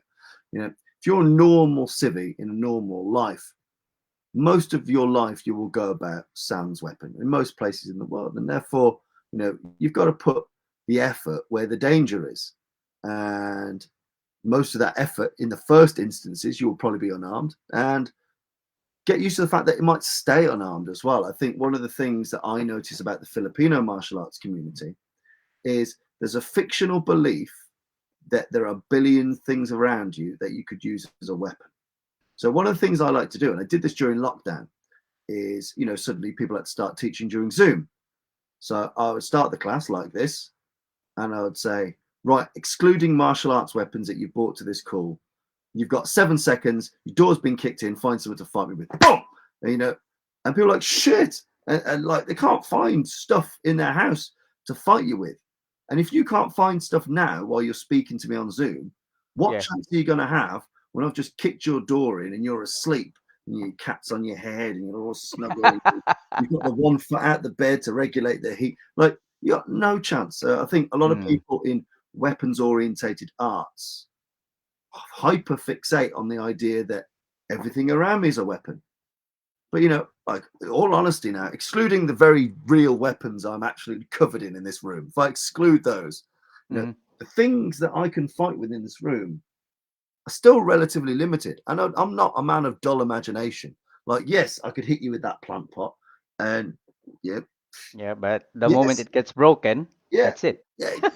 If you're a normal civvy in a normal life, most of your life you will go about sans weapon in most places in the world, and therefore, you've got to put the effort where the danger is, and most of that effort in the first instances you will probably be unarmed, and get used to the fact that it might stay unarmed as well. I think one of the things that I notice about the Filipino martial arts community is there's a fictional belief that there are a billion things around you that you could use as a weapon. So one of the things I like to do, and I did this during lockdown, is suddenly people had to start teaching during Zoom. So I would start the class like this, and I would say, right, excluding martial arts weapons that you've brought to this call, you've got 7 seconds. Your door's been kicked in. Find someone to fight me with. Boom! And people are like shit, and like they can't find stuff in their house to fight you with. And if you can't find stuff now while you're speaking to me on Zoom, what Yeah. chance are you going to have when I've just kicked your door in and you're asleep and your cat's on your head and you're all snuggling? You've got the one foot out the bed to regulate the heat. Like you got no chance. I think a lot of Mm. people in weapons orientated arts hyper fixate on the idea that everything around me is a weapon. But like all honesty now, excluding the very real weapons I'm absolutely covered in this room, if I exclude those, Mm. the things that I can fight with in this room are still relatively limited. And I'm not a man of dull imagination. Like, yes, I could hit you with that plant pot, and yeah, Yeah, but the moment yes, it gets broken, yeah, that's it. yeah,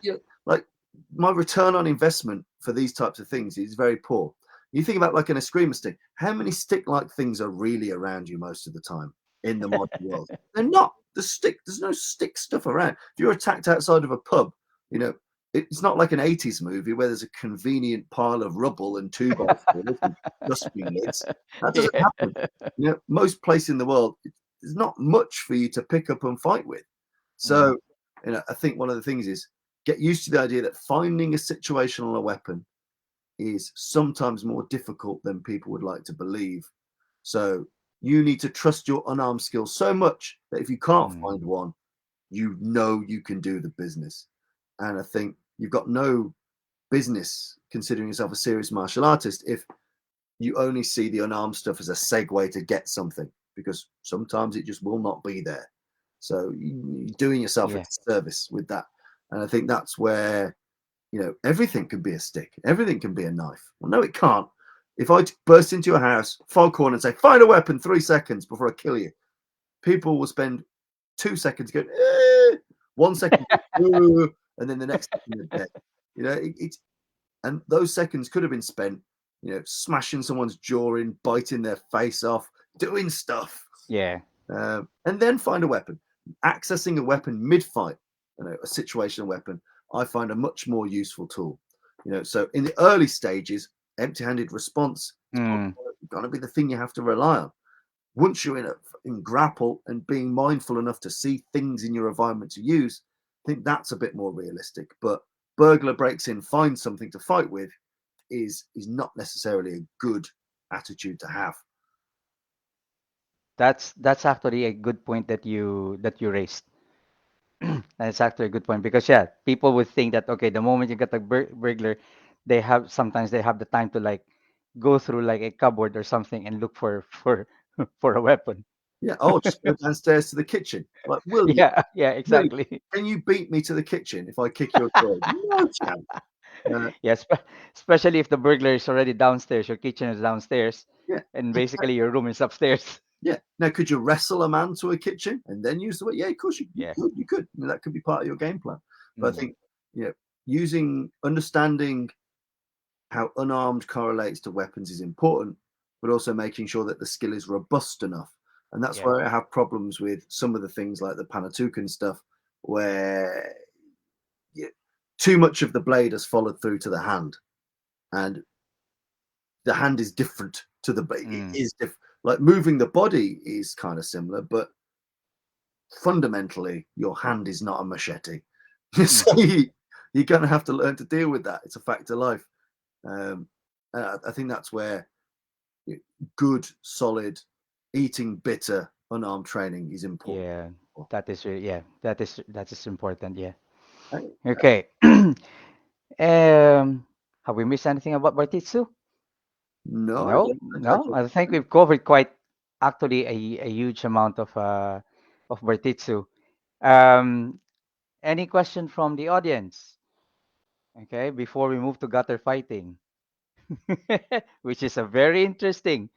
yeah. Like my return on investment for these types of things is very poor. You think about like an eskrima stick. How many stick-like things are really around you most of the time in the modern world? They're not. The stick. There's no stick stuff around. If you're attacked outside of a pub, it's not like an 80s movie where there's a convenient pile of rubble and two by fours and dustbin lids. That doesn't Yeah. happen. Most places in the world, there's not much for you to pick up and fight with. Mm. So, I think one of the things is get used to the idea that finding a situational weapon is sometimes more difficult than people would like to believe. So you need to trust your unarmed skills so much that if you can't Mm. find one, you can do the business. And I think you've got no business considering yourself a serious martial artist if you only see the unarmed stuff as a segue to get something, because sometimes it just will not be there. So you're doing yourself a Yeah. disservice with that. And I think that's where, everything can be a stick, everything can be a knife. Well, no, it can't. If I burst into your house, far corner, and say, find a weapon 3 seconds before I kill you, people will spend 2 seconds going, 1 second, "Ooh," and then the next second they're dead. It's and those seconds could have been spent, smashing someone's jaw in, biting their face off, doing stuff, Yeah. and then find a weapon. Accessing a weapon mid-fight, a situational weapon, I find a much more useful tool. So in the early stages, empty-handed response is Mm. going to be the thing you have to rely on. Once you're in grapple and being mindful enough to see things in your environment to use, I think that's a bit more realistic. But burglar breaks in, finds something to fight with, is not necessarily a good attitude to have. That's actually a good point that you raised. That's actually a good point because yeah, people would think that okay, the moment you get a burglar, they have the time to like go through like a cupboard or something and look for for a weapon. Yeah. Oh, just go downstairs to the kitchen. Like, will you? Yeah, yeah, Really? exactly. Can you beat me to the kitchen if I kick your door? No chance. Yes, especially if the burglar is already downstairs, your kitchen is downstairs, Yeah. and basically your room is upstairs. Yeah. Now, could you wrestle a man to a kitchen and then use the way? Yeah, of course you Yeah. could. You could. That could be part of your game plan. But I Mm. think understanding how unarmed correlates to weapons is important, but also making sure that the skill is robust enough. And that's Yeah. where I have problems with some of the things like the Panatukan stuff, where you, too much of the blade has followed through to the hand, and the hand is different to the blade. It Mm. is different. Like moving the body is kind of similar, but fundamentally, your hand is not a machete. Mm. So you're going to have to learn to deal with that. It's a fact of life. Um, I think that's where good, solid, eating bitter, unarmed training is important. Yeah. That is yeah. That is important. Yeah. Uh, Okay. Have we missed anything about Bartitsu? No, I No, don't. I no. don't I think we've covered quite actually a huge amount of Bartitsu. Um, any question from the audience? Okay, before we move to gutter fighting, which is a very interesting.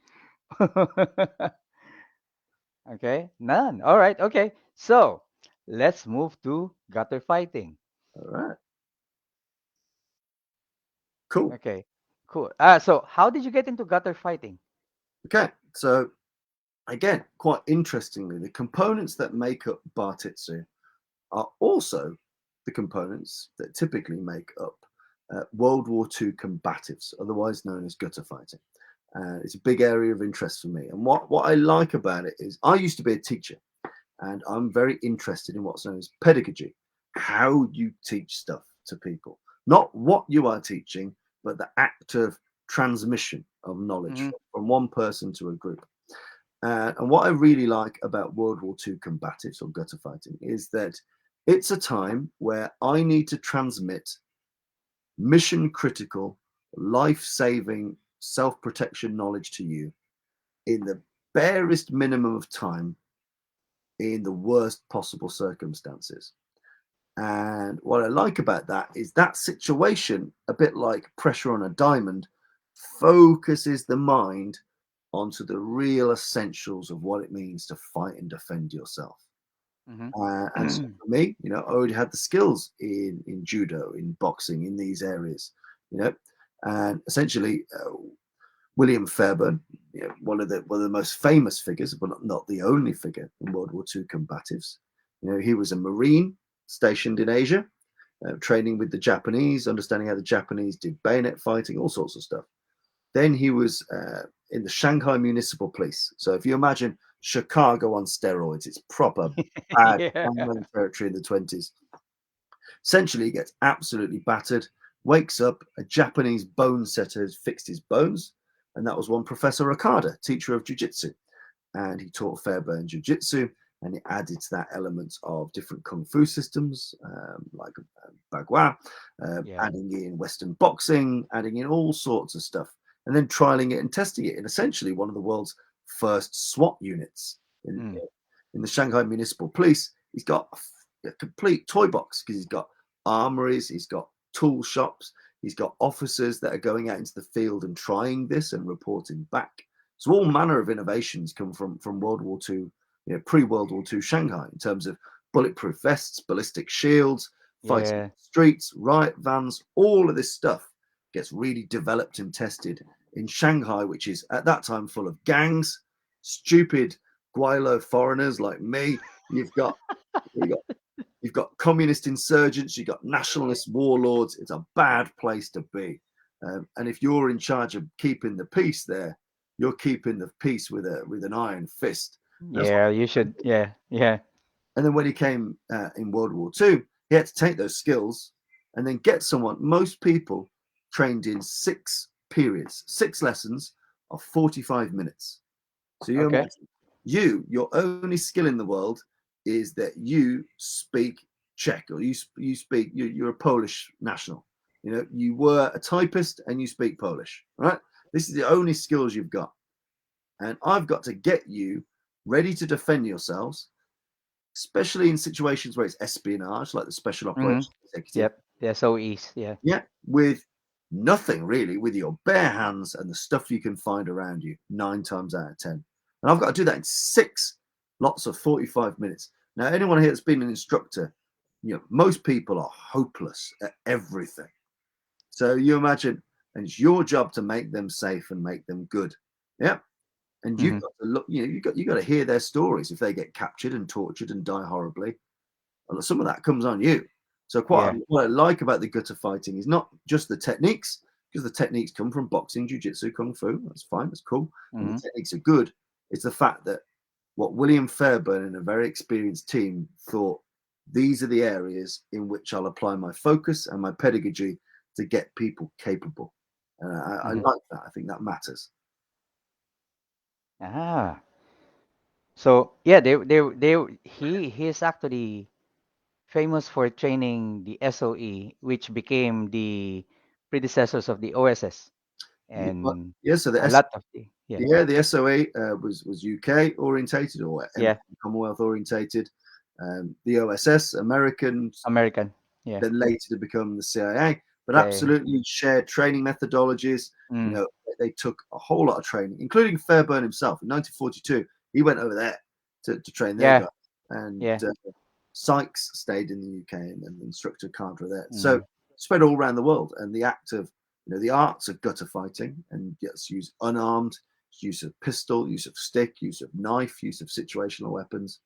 Okay, none. All right. Okay, so let's move to gutter fighting. all right, cool. Okay, cool. So how did you get into gutter fighting? Okay, so again, quite interestingly, the components that make up Bartitsu are also the components that typically make up World War II combatives, otherwise known as gutter fighting. It's a big area of interest for me. And what I like about it is I used to be a teacher, and I'm very interested in what's known as pedagogy, how you teach stuff to people, not what you are teaching, but the act of transmission of knowledge Hmm. from one person to a group. And what I really like about World War II combatives or gutter fighting is that it's a time where I need to transmit mission critical, life saving, self protection knowledge to you in the barest minimum of time in the worst possible circumstances. And what I like about that is that situation, a bit like pressure on a diamond, focuses the mind onto the real essentials of what it means to fight and defend yourself. And so Hmm. for me, I already had the skills in judo, in boxing, in these areas, and essentially William Fairbairn, one of the most famous figures, but not the only figure in World War II combatives. He was a Marine stationed in Asia, training with the Japanese, understanding how the Japanese did bayonet fighting, all sorts of stuff. Then he was in the Shanghai Municipal Police. So if you imagine Chicago on steroids, it's proper bad Yeah. gangland territory in the 20s. Essentially, he gets absolutely battered, wakes up, a Japanese bone setter has fixed his bones, and that was one Professor Okada, teacher of jiu-jitsu. And he taught Fairbairn jiu-jitsu, and he added to that elements of different kung fu systems, like Bagua, Yeah. adding in Western boxing, adding in all sorts of stuff, and then trialing it and testing it in essentially one of the world's first SWAT units Mm. in the Shanghai Municipal Police. He's got a complete toy box because he's got armories, he's got tool shops, he's got officers that are going out into the field and trying this and reporting back. So all manner of innovations come from World War II, pre-World War II Shanghai in terms of bulletproof vests, ballistic shields, fighting in Yeah. the streets, riot vans, all of this stuff gets really developed and tested in Shanghai, which is at that time full of gangs, stupid guaylo foreigners like me. You've got you've got you've got communist insurgents, you've got nationalist warlords. It's a bad place to be. And if you're in charge of keeping the peace there, you're keeping the peace with an iron fist. That's what. Yeah, you should. Yeah, yeah. And then when he came in World War II, he had to take those skills and then get someone. Most people trained in 6 periods, 6 lessons of 45 minutes. So you Okay. imagine your only skill in the world is that you speak Czech or you speak, you're a Polish national. You were a typist and you speak Polish, right? This is the only skills you've got. And I've got to get you ready to defend yourselves, especially in situations where it's espionage, like the Special Mm-hmm. Operations Executive. Yep. The SOEs. Yeah. Yeah, with nothing really, with your bare hands and the stuff you can find around you, 9 times out of 10. And I've got to do that in 6 lots of 45 minutes. Now, anyone here that's been an instructor, most people are hopeless at everything. So you imagine, and it's your job to make them safe and make them good. Yeah. And you've Mm-hmm. got to look, you got to hear their stories if they get captured and tortured and die horribly. Some of that comes on you. So Yeah. what I like about the gutter fighting is not just the techniques, because the techniques come from boxing, jiu-jitsu, kung fu. That's fine, that's cool, and the Mm-hmm. techniques are good. It's the fact that what William Fairburn and a very experienced team thought, these are the areas in which I'll apply my focus and my pedagogy to get people capable. And I Mm-hmm. like that. I think that matters. Ah. So yeah, he is actually famous for training the SOE, which became the predecessors of the OSS, and Yeah, so a lot of the yeah, the SOE was UK orientated or yeah, Commonwealth orientated. The OSS, American, American, yeah, then later to become the CIA, but CIA. absolutely shared training methodologies. You Mm, know, they took a whole lot of training, including Fairburn himself. In 1942, he went over there to train their yeah, guys, and yeah, Sykes stayed in the UK, and the instructor Cadre there. So mm, spread all around the world, and the act of the arts of gutter fighting, and yes, use unarmed, use of pistol, use of stick, use of knife, use of situational weapons,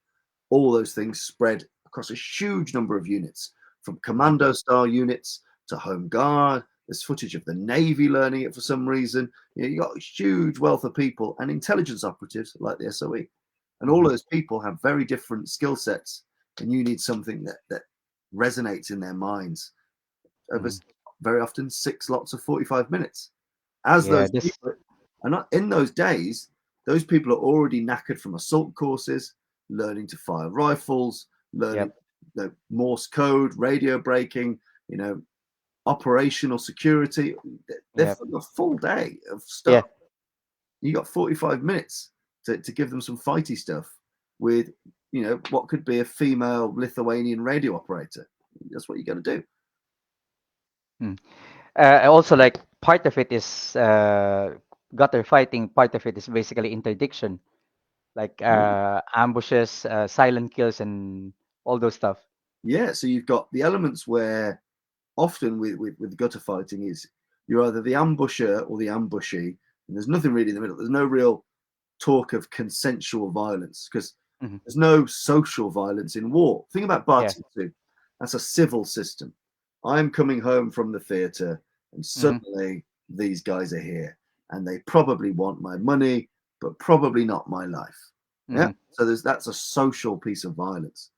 all those things spread across a huge number of units, from mm, commando style units to home guard. There's footage of the Navy learning it for some reason. You got a huge wealth of people and intelligence operatives like the SOE. And all mm, those people have very different skill sets, and you need something that resonates in their minds over mm. very often 6 lots of 45 minutes. As Yeah, those this, people, and in those days, those people are already knackered from assault courses, learning to fire rifles, learning yep, Morse code, radio breaking, you know, operational security. They've yep, got a full day of yeah. stuff. You got 45 minutes to give them some fighty stuff with, what could be a female Lithuanian radio operator. That's what you got to do. Mm. Also, like part of it is gutter fighting. Part of it is basically interdiction, like ambushes, silent kills, and all those stuff. Yeah, so you've got the elements where often with gutter fighting is you're either the ambusher or the ambushee, and there's nothing really in the middle. There's no real talk of consensual violence because Hmm. there's no social violence in war. Think about Yeah. Bartitsu. That's a civil system. I'm coming home from the theatre, and Hmm. suddenly these guys are here, and they probably want my money, but probably not my life. Yeah. Hmm. So that's a social piece of violence.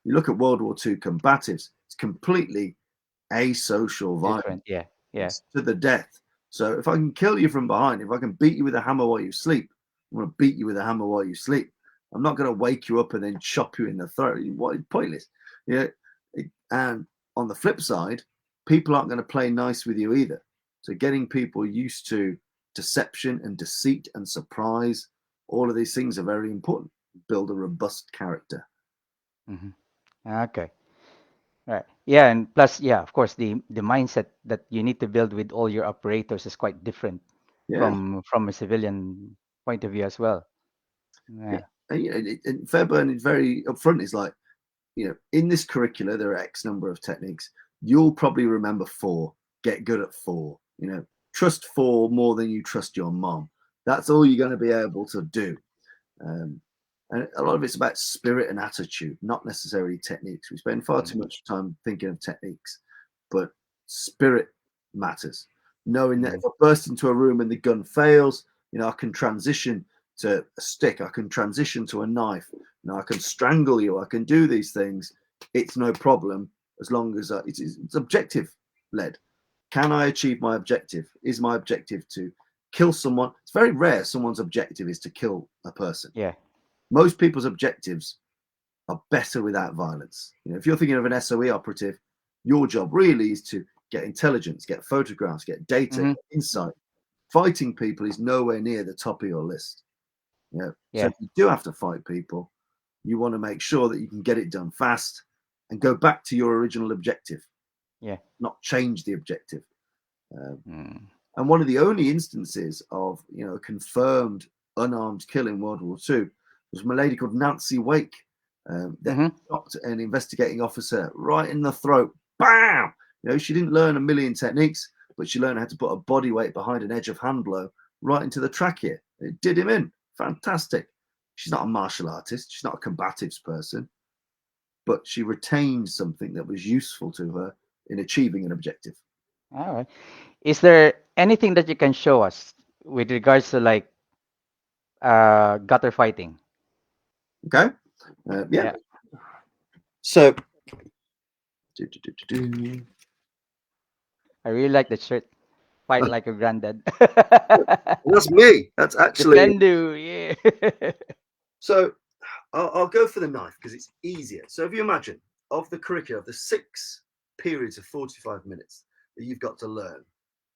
You look at World War II combatives; it's completely asocial violence. Different. Yeah. Yeah. It's to the death. So if I can kill you from behind, if I can beat you with a hammer while you sleep, I'm going to beat you with a hammer while you sleep. I'm not going to wake you up and then chop you in the throat. What pointless. Yeah. And on the flip side, people aren't going to play nice with you either. So getting people used to deception and deceit and surprise, all of these things are very important. Build a robust character. Hmm. Okay. Right. Yeah, and plus, yeah, of course, the mindset that you need to build with all your operators is quite different Yeah. from a civilian point of view as well. Yeah. Yeah. And Fairburn is very upfront. He's like, in this curricula, there are X number of techniques. You'll probably remember 4, get good at 4, trust 4 more than you trust your mom. That's all you're going to be able to do. And a lot of it's about spirit and attitude, not necessarily techniques. We spend far too much time thinking of techniques, but spirit matters. Knowing that if I burst into a room and the gun fails, I can transition to a stick, I can transition to a knife, I can strangle you, I can do these things. It's no problem as long as it's objective led. Can I achieve my objective? Is my objective to kill someone? It's very rare someone's objective is to kill a person. Yeah. Most people's objectives are better without violence. If you're thinking of an SOE operative, your job really is to get intelligence, get photographs, get data, get insight. Fighting people is nowhere near the top of your list. So if you do have to fight people, you want to make sure that you can get it done fast and go back to your original objective. Not change the objective. And one of the only instances of a confirmed unarmed kill in World War II was from a lady called Nancy Wake that shot an investigating officer right in the throat. Bam! She didn't learn a million techniques, but she learned how to put a body weight behind an edge of hand blow right into the trachea. It did him in. Fantastic. She's not a martial artist. She's not a combatives person, but she retained something that was useful to her in achieving an objective. All right. Is there anything that you can show us with regards to like gutter fighting? Okay. Yeah. So, I really like the shirt. Fight like a granddad. That's me. That's actually. Defendu, yeah. So, I'll go for the knife because it's easier. So, if you imagine of the curriculum, of the 6 periods of 45 minutes that you've got to learn,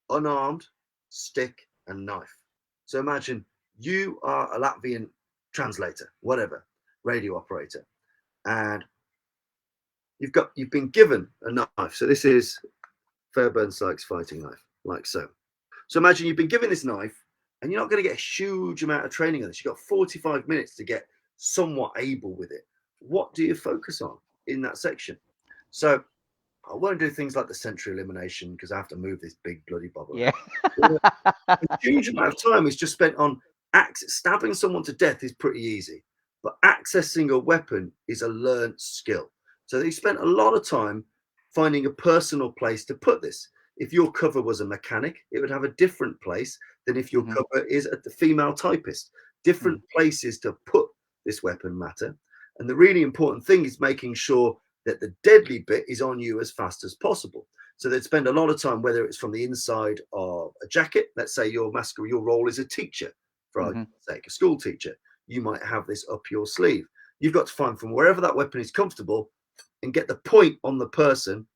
unarmed, stick, and knife. So, imagine you are a Latvian translator, whatever, radio operator, and you've been given a knife. So this is Fairbairn Sykes fighting knife, like so. So imagine you've been given this knife and you're not going to get a huge amount of training on this. You've got 45 minutes to get somewhat able with it. What do you focus on in that section? So I won't do things like the century elimination because I have to move this big bloody bobble. Yeah. A huge amount of time is just spent on stabbing someone to death is pretty easy, but accessing a weapon is a learned skill. So they spent a lot of time finding a personal place to put this. If your cover was a mechanic, it would have a different place than if your cover is a female typist. Different places to put this weapon matter. And the really important thing is making sure that the deadly bit is on you as fast as possible. So they'd spend a lot of time, whether it's from the inside of a jacket. Let's say your role is a teacher, for argument's sake, a school teacher. You might have this up your sleeve. You've got to find from wherever that weapon is comfortable and get the point on the person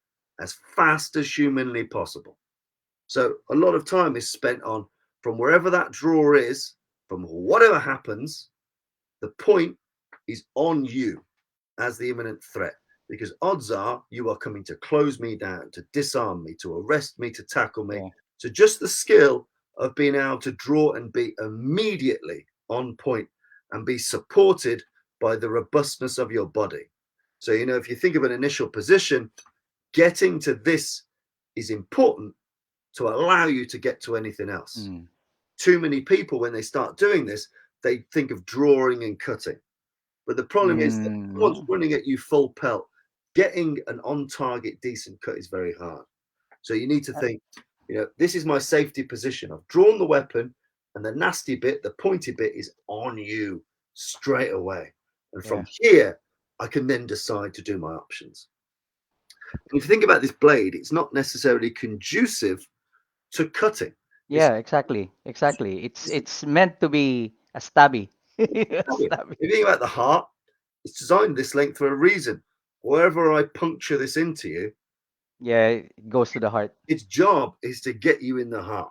as fast as humanly possible. So a lot of time is spent on from wherever that drawer is, from whatever happens, the point is on you as the imminent threat. Because odds are you are coming to close me down, to disarm me, to arrest me, to tackle me. So just the skill of being able to draw and be immediately on point and be supported by the robustness of your body. So, if you think of an initial position, getting to this is important to allow you to get to anything else. Too many people, when they start doing this, they think of drawing and cutting. But the problem is that someone's running at you full pelt. Getting an on-target decent cut is very hard. So you need to think, this is my safety position. I've drawn the weapon and the nasty bit, the pointy bit is on you straight away. And from here, I can then decide to do my options. And if you think about this blade, it's not necessarily conducive to cutting. Yeah, exactly. It's meant to be a stabby. If you think about the heart, it's designed this length for a reason. Wherever I puncture this into you, it goes to the heart. Its job is to get you in the heart.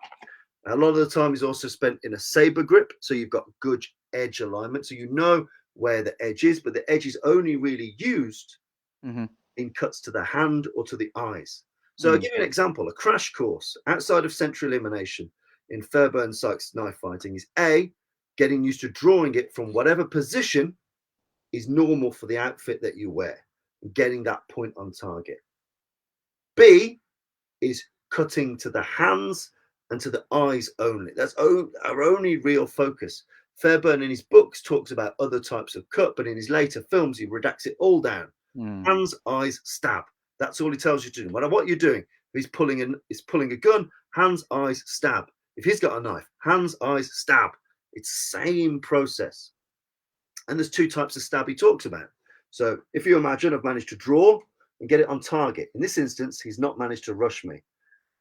A lot of the time is also spent in a saber grip, so you've got good edge alignment, so you know where the edge is, but the edge is only really used in cuts to the hand or to the eyes. So I'll give you an example. A crash course outside of central elimination in Fairbairn Sykes knife fighting is getting used to drawing it from whatever position is normal for the outfit that you wear. and getting that point on target. B is cutting to the hands and to the eyes only. That's our only real focus. Fairbairn in his books talks about other types of cut, but in his later films, he redacts it all down. Hands, eyes, stab. That's all he tells you to do. No matter what you're doing, if he's pulling a gun, hands, eyes, stab. If he's got a knife, hands, eyes, stab. It's the same process. And there's two types of stab he talks about. So if you imagine I've managed to draw and get it on target. In this instance, he's not managed to rush me.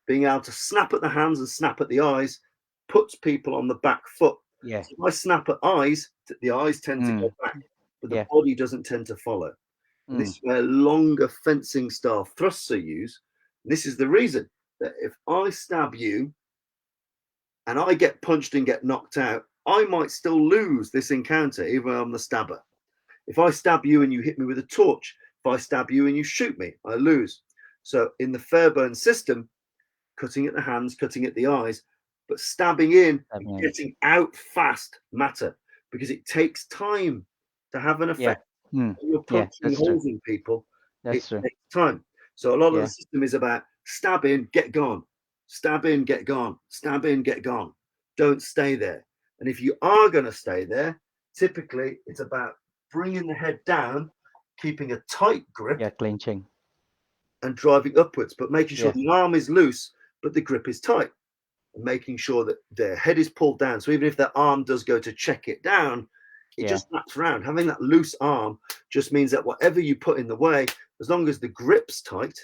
Being able to snap at the hands and snap at the eyes puts people on the back foot. Yeah. So if I snap at eyes, the eyes tend to go back, but the body doesn't tend to follow. And this is where longer fencing style thrusts are used. And this is the reason that if I stab you and I get punched and get knocked out, I might still lose this encounter, even though I'm the stabber. If I stab you and you hit me with a torch, if I stab you and you shoot me, I lose. So in the Fairbairn system, cutting at the hands, cutting at the eyes, but stabbing in and getting out fast matter, because it takes time to have an effect. When you're punching holes in people, it takes time. So a lot of the system is about stab in, get gone, stab in, get gone, stab in, get gone. Don't stay there. And if you are going to stay there, typically it's about bringing the head down, keeping a tight grip, clinching, and driving upwards, but making sure the arm is loose, but the grip is tight, and making sure that their head is pulled down. So even if their arm does go to check it down, it just wraps around. Having that loose arm just means that whatever you put in the way, as long as the grip's tight,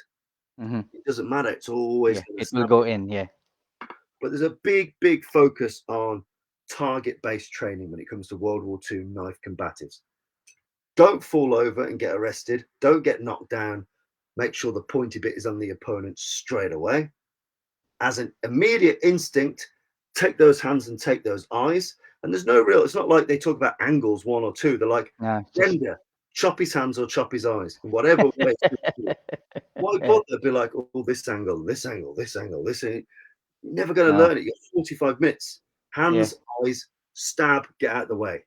it doesn't matter. It's always it will go in. But there's a big focus on target-based training when it comes to World War II knife combatives. Don't fall over and get arrested. Don't get knocked down. Make sure the pointy bit is on the opponent straight away. As an immediate instinct, take those hands and take those eyes. And there's no real, it's not like they talk about angles, one or two. They're like, gender, chop his hands or chop his eyes, in whatever way. Why bother? Be like, oh, this angle, this angle, this angle, this angle. You're never going to learn it. You got 45 minutes. Hands, eyes, stab, get out of the way.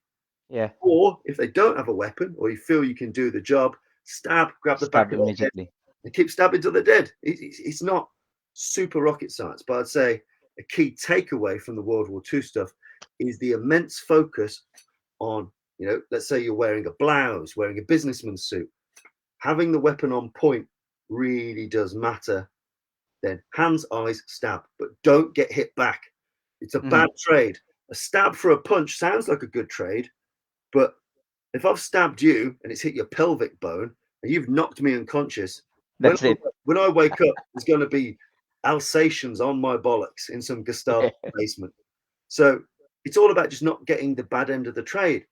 Or if they don't have a weapon, or you feel you can do the job, stab, grab the back of their head, and keep stabbing till they're dead. It's not super rocket science, but I'd say a key takeaway from the World War II stuff is the immense focus on, let's say you're wearing a blouse, wearing a businessman's suit, having the weapon on point really does matter. Then hands, eyes, stab, but don't get hit back. It's a bad trade. A stab for a punch sounds like a good trade, but if I've stabbed you and it's hit your pelvic bone and you've knocked me unconscious, when I wake up, there's going to be Alsatians on my bollocks in some Gestapo basement. So it's all about just not getting the bad end of the trade.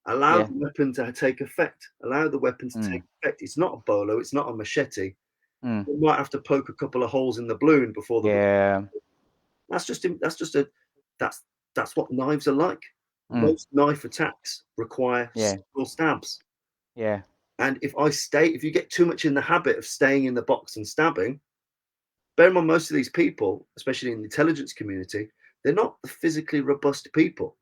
Allow the weapon to take effect. Allow the weapon to take effect. It's not a bolo. It's not a machete. You might have to poke a couple of holes in the balloon before the. That's what knives are like. Most knife attacks require several stabs. And if you get too much in the habit of staying in the box and stabbing, bear in mind most of these people, especially in the intelligence community, they're not the physically robust people.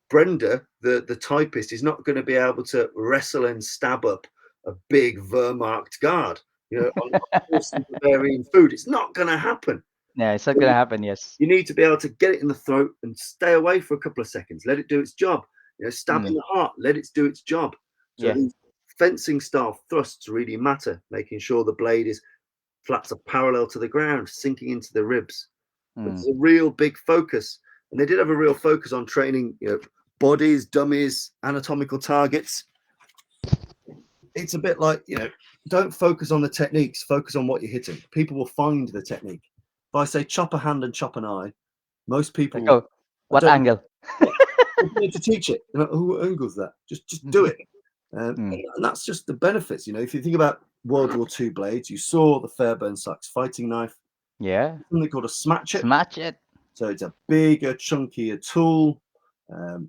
Brenda, the typist, is not going to be able to wrestle and stab up a big Wehrmacht guard, on Bavarian food. It's not going to happen. Yeah, it's not going to happen. Yes. You need to be able to get it in the throat and stay away for a couple of seconds. Let it do its job. Stab in the heart. Let it do its job. So these fencing style thrusts really matter, making sure the blade flats are parallel to the ground, sinking into the ribs. It's a real big focus. And they did have a real focus on training, bodies, dummies, anatomical targets. It's a bit like, don't focus on the techniques, focus on what you're hitting. People will find the technique. If I say chop a hand and chop an eye, most people what angle? You need to teach it. Who angles that? Just do it. And that's just the benefits. If you think about World War II blades, you saw the Fairbairn Sachs fighting knife. Something called a smatchet. So it's a bigger, chunkier tool.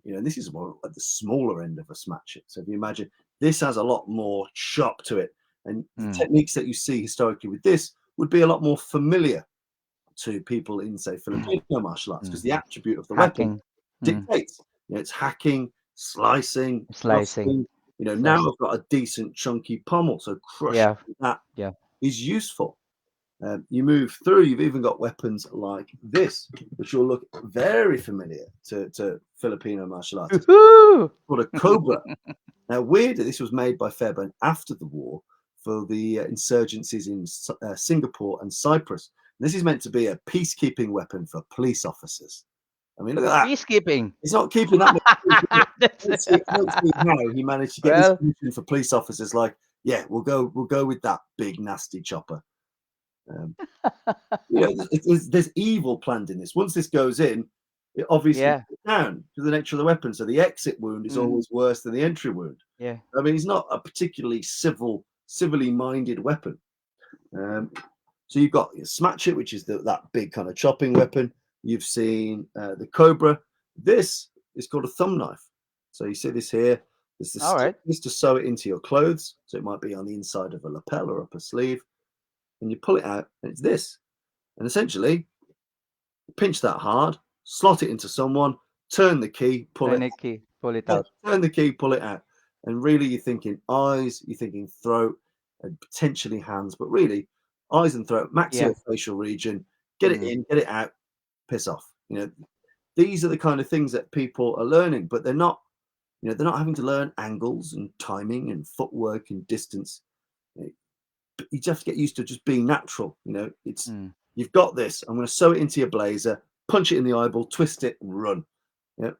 This is more at the smaller end of a smatchet. So if you imagine, this has a lot more chop to it. And the techniques that you see historically with this would be a lot more familiar to people in, say, Filipino martial arts, because the attribute of the weapon dictates. It's hacking, slicing, Now So I've got a decent chunky pommel, so crushing yeah, that yeah. is useful. You move through, you've even got weapons like this, which will look very familiar to Filipino martial artists, Woohoo! called a cobra. Now, weirdly, this was made by Fairbairn after the war for the insurgencies in Singapore and Cyprus. This is meant to be a peacekeeping weapon for police officers. I mean, look at that. Peacekeeping. He's not keeping that much truth, is it? That's I don't see how he managed to get this well, commission for police officers. Like, yeah, we'll go with that big nasty chopper. Um, there's evil planned in this. Once this goes in, it obviously yeah. goes down to the nature of the weapon. So the exit wound is Mm, always worse than the entry wound. yeah. I mean, it's not a particularly civilly minded weapon. Um, so you've got your Smatchet, which is that big kind of chopping weapon. You've seen the Cobra. This is called a thumb knife. So you see this here. There's the All right. stiffness to sew it into your clothes. So it might be on the inside of a lapel or up a sleeve. And you pull it out, and it's this. And essentially, pinch that hard, slot it into someone, turn the key, pull it. Tiny pull it Yeah, out. turn the key, pull it out. And really, you're thinking eyes, you're thinking throat, and potentially hands, but really, eyes and throat, Yeah. maxillofacial region, get it Mm, in, get it out, piss off. These are the kind of things that people are learning, but they're not having to learn angles and timing and footwork and distance. You just have to get used to just being natural. It's mm, you've got this. I'm going to sew it into your blazer, punch it in the eyeball, twist it, and run. Yeah.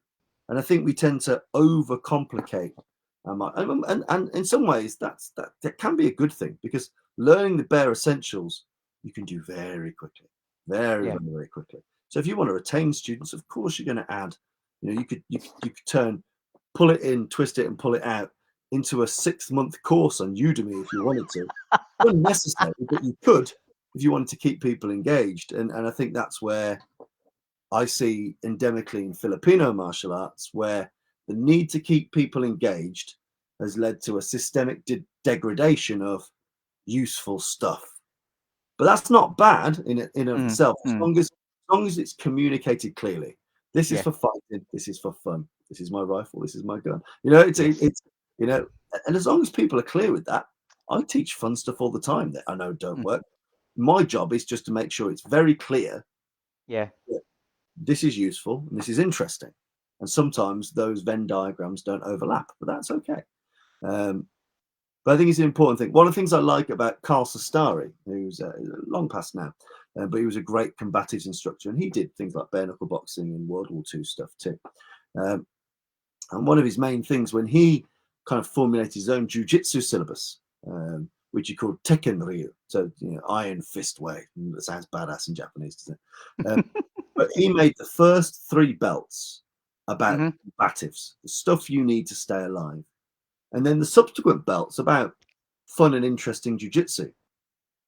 And I think we tend to overcomplicate. And in some ways, that can be a good thing because learning the bare essentials you can do very quickly, very yeah. very very quickly. So if you want to retain students, of course you're going to add. You could turn, pull it in, twist it, and pull it out into a 6-month course on Udemy if you wanted to. Unnecessary, but you could if you wanted to keep people engaged. And I think that's where I see endemically in Filipino martial arts, where the need to keep people engaged has led to a systemic degradation of useful stuff. But that's not bad in of Mm, itself, as mm, long as it's communicated clearly. This is yeah. for fighting. This is for fun. This is my rifle. This is my gun. Yes. It's you know, and as long as people are clear with that, I teach fun stuff all the time that I know don't Mm, work. My job is just to make sure it's very clear yeah. that this is useful and this is interesting. And sometimes those Venn diagrams don't overlap, but that's okay. Um, but I think it's an important thing. One of the things I like about Carl Sestari, who's long past now, but he was a great combatives instructor, and he did things like bare knuckle boxing and World War II stuff too. Um, and one of his main things when he kind of formulated his own jujitsu syllabus, which he called Tekken Ryu, so Iron Fist Way. That sounds badass in Japanese, doesn't it? But he made the first 3 belts about Mm-hmm. combatives, the stuff you need to stay alive. And then the subsequent belts about fun and interesting jujitsu.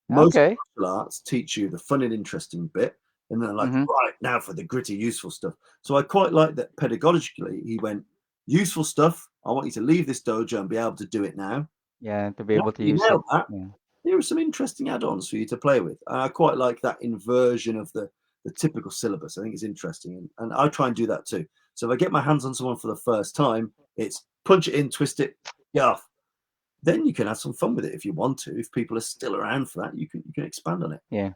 Most Okay. martial arts teach you the fun and interesting bit, and then like, Mm-hmm. right now for the gritty, useful stuff. So I quite like that pedagogically he went, useful stuff. I want you to leave this dojo and be able to do it now. Yeah. To be And able to after you use nailed it. that, Yeah. here are some interesting add-ons for you to play with. And I quite like that inversion of the typical syllabus. I think it's interesting, and I try and do that too. So if I get my hands on someone for the first time, it's punch it in, twist it, get off. Then you can have some fun with it if you want to. If people are still around for that, you can expand on it. Yeah.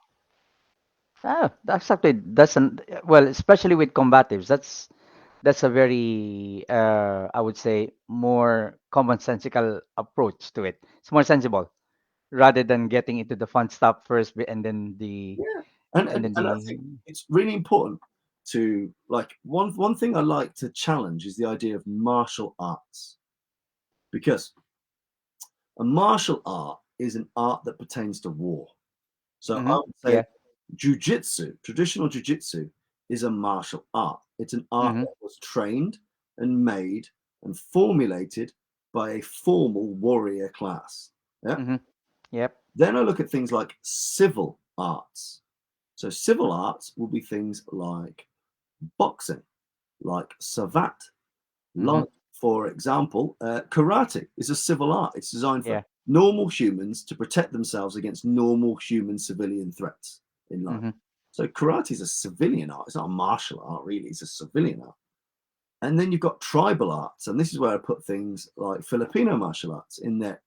Ah, that's actually that's an well, especially with combatives. That's a very I would say more commonsensical approach to it. It's more sensible rather than getting into the fun stuff first and then the Yeah, and and and, then and I the think it's really important to like one thing I like to challenge is the idea of martial arts because a martial art is an art that pertains to war. So I hmm would say yeah. jujitsu, traditional jujitsu, is a martial art. It's an art hmm that was trained and made and formulated by a formal warrior class. Yeah. hmm Yep. Then I look at things like civil arts. So civil arts will be things like boxing, like Savate, hmm like, for example, karate is a civil art. It's designed for Yeah. normal humans to protect themselves against normal human civilian threats in life. hmm So karate is a civilian art. It's not a martial art, really. It's a civilian art. And then you've got tribal arts, and this is where I put things like Filipino martial arts in that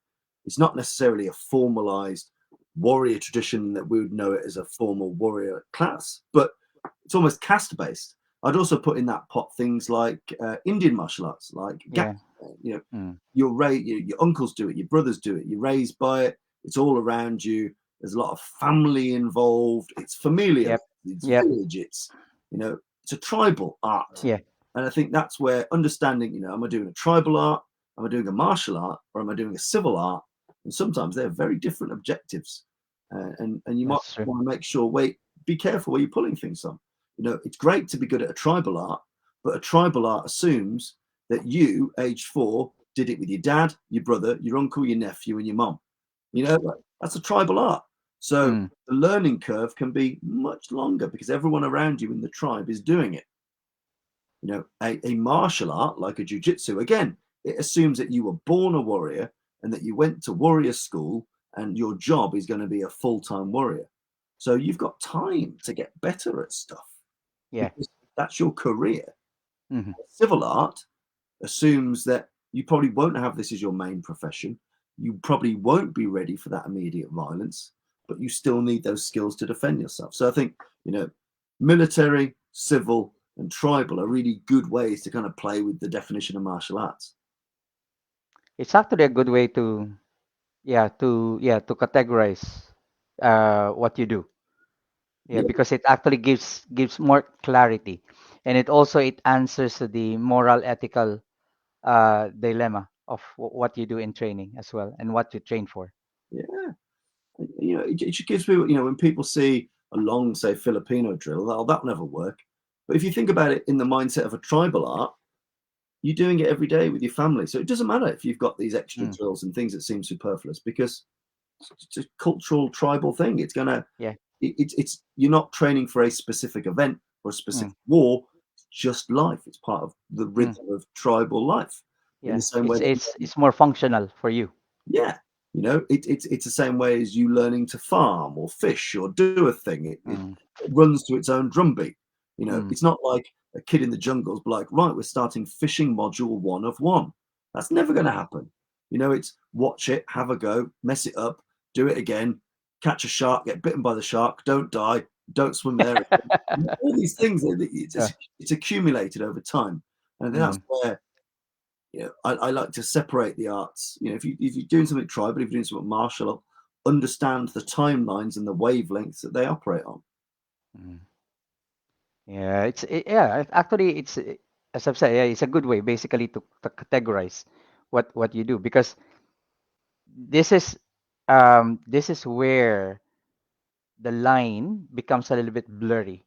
it's not necessarily a formalized warrior tradition that we would know it as a formal warrior class, but it's almost caste based. I'd also put in that pot things like Indian martial arts, like Yeah. you know, Mm. your uncles do it, your brothers do it, you're raised by it, it's all around you. There's a lot of family involved. It's familial, Yep. it's Yep. village, it's a tribal art. Yeah. And I think that's where understanding, am I doing a tribal art? Am I doing a martial art? Or am I doing a civil art? And sometimes they're very different objectives. And you might That's true. want to make sure, wait, be careful where you're pulling things from. It's great to be good at a tribal art, but a tribal art assumes that you, age 4, did it with your dad, your brother, your uncle, your nephew, and your mom. That's a tribal art. So Mm. the learning curve can be much longer because everyone around you in the tribe is doing it. A martial art like a jiu-jitsu, again, it assumes that you were born a warrior and that you went to warrior school and your job is going to be a full-time warrior. So you've got time to get better at stuff Yeah. because that's your career. Hmm. Civil art assumes that you probably won't have this as your main profession. You probably won't be ready for that immediate violence, but you still need those skills to defend yourself. So I think, military, civil, and tribal are really good ways to kind of play with the definition of martial arts. It's actually a good way to, to categorize what you do. Yeah, Yeah, because it actually gives more clarity, and it answers to the moral ethical dilemma of what you do in training as well, and what you train for. yeah. It just gives people, when people see a long, say, Filipino drill, that'll never work. But if you think about it in the mindset of a tribal art, you're doing it every day with your family. So it doesn't matter if you've got these extra Mm. drills and things that seem superfluous because it's a cultural tribal thing. It's gonna Yeah. it's you're not training for a specific event or a Mm. specific war. It's just life. It's part of the Mm. rhythm of tribal life. In the Yeah, same way it's that it's it's more functional for you. yeah, it's the same way as you learning to farm or fish or do a thing. Mm. It runs to its own drumbeat. Mm. It's not like a kid in the jungle's like, right, we're starting fishing module 1 of 1. That's never going to happen. It's watch it, have a go, mess it up, do it again, catch a shark, get bitten by the shark, don't die, don't swim there again. All these things, Yeah. it's accumulated over time. And I think that's Mm. where I like to separate the arts. If you're doing something tribal, if you're doing something martial, understand the timelines and the wavelengths that they operate on. Mm. Yeah, actually as I've said, yeah, it's a good way basically to categorize what you do, because this is this is where the line becomes a little bit blurry,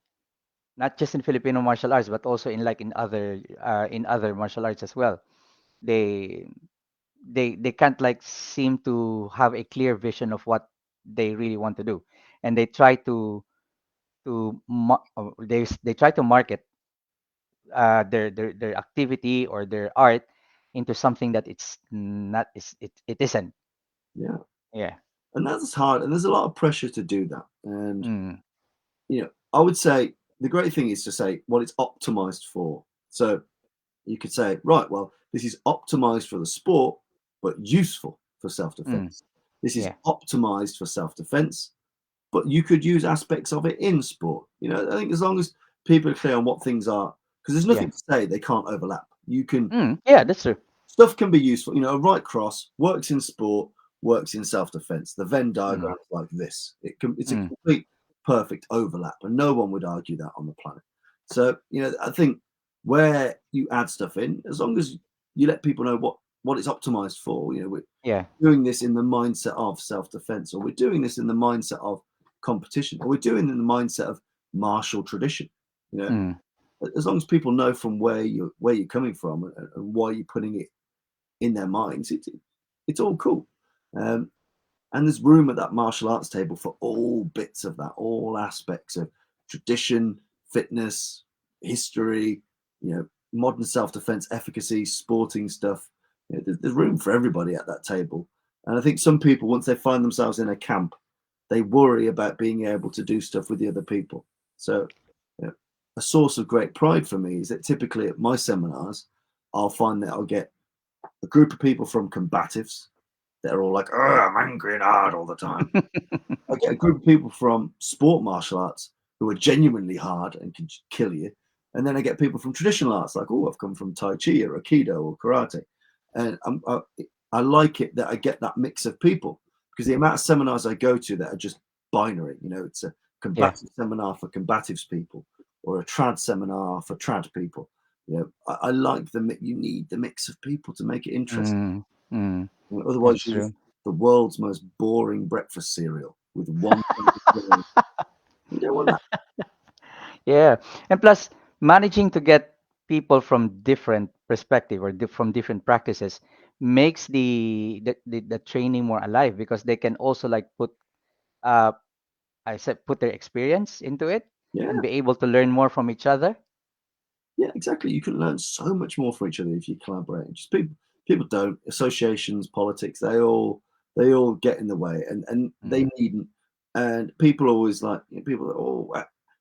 not just in Filipino martial arts but also in other martial arts as well. They they can't like seem to have a clear vision of what they really want to do, and they try they try to market their activity or their art into something that it's not is it isn't. Yeah, Yeah. and that's hard, and there's a lot of pressure to do that. And Mm. I would say the great thing is to say what it's optimized for. So you could say, right, well, this is optimized for the sport, but useful for Mm. self-defense. This is Yeah. optimized for self-defense, but you could use aspects of it in sport. I think as long as people are clear on what things are, because there's Yeah. nothing to say they can't overlap. You can Mm. Yeah, that's true. Stuff can be useful. A right cross works in sport, works in self-defense. The Venn Mm. diagram is like this. It's a Mm. complete perfect overlap, and no one would argue that on the planet. So I think where you add stuff in, as long as you let people know what it's optimized for. We're Yeah. doing this in the mindset of self-defense, or we're doing this in the mindset of competition, or we're doing it in the mindset of martial tradition. You know, Mm. as long as people know from where you're coming from and why you're putting it in their minds, it's all cool. Um, and there's room at that martial arts table for all bits of that, all aspects of tradition, fitness, history, modern self-defense, efficacy, sporting stuff. There's room for everybody at that table. And I think some people, once they find themselves in a camp, they worry about being able to do stuff with the other people. So, yeah. a source of great pride for me is that typically at my seminars, I'll find that I'll get a group of people from combatives that are all like, oh, I'm angry and hard all the time. I get a group of people from sport martial arts who are genuinely hard and can kill you. And then I get people from traditional arts like, oh, I've come from Tai Chi or Aikido or karate. And I like it that I get that mix of people because the amount of seminars I go to that are just binary, it's a Yeah. combative seminar for combatives people or a trad seminar for trad people. I like you need the mix of people to make it interesting. Mm, mm, Otherwise, that's you're true. just the world's most boring breakfast cereal with one thing to do. You don't want that. Yeah, and plus managing to get people from different perspective or from different practices makes the training more alive because they can also like put uh I said put their experience into it Yeah, and be able to learn more from each other. yeah, exactly. You can learn so much more from each other if you collaborate. Just people don't. Associations, politics, they all get in the way, and they Mm, needn't. And people always like people. Oh,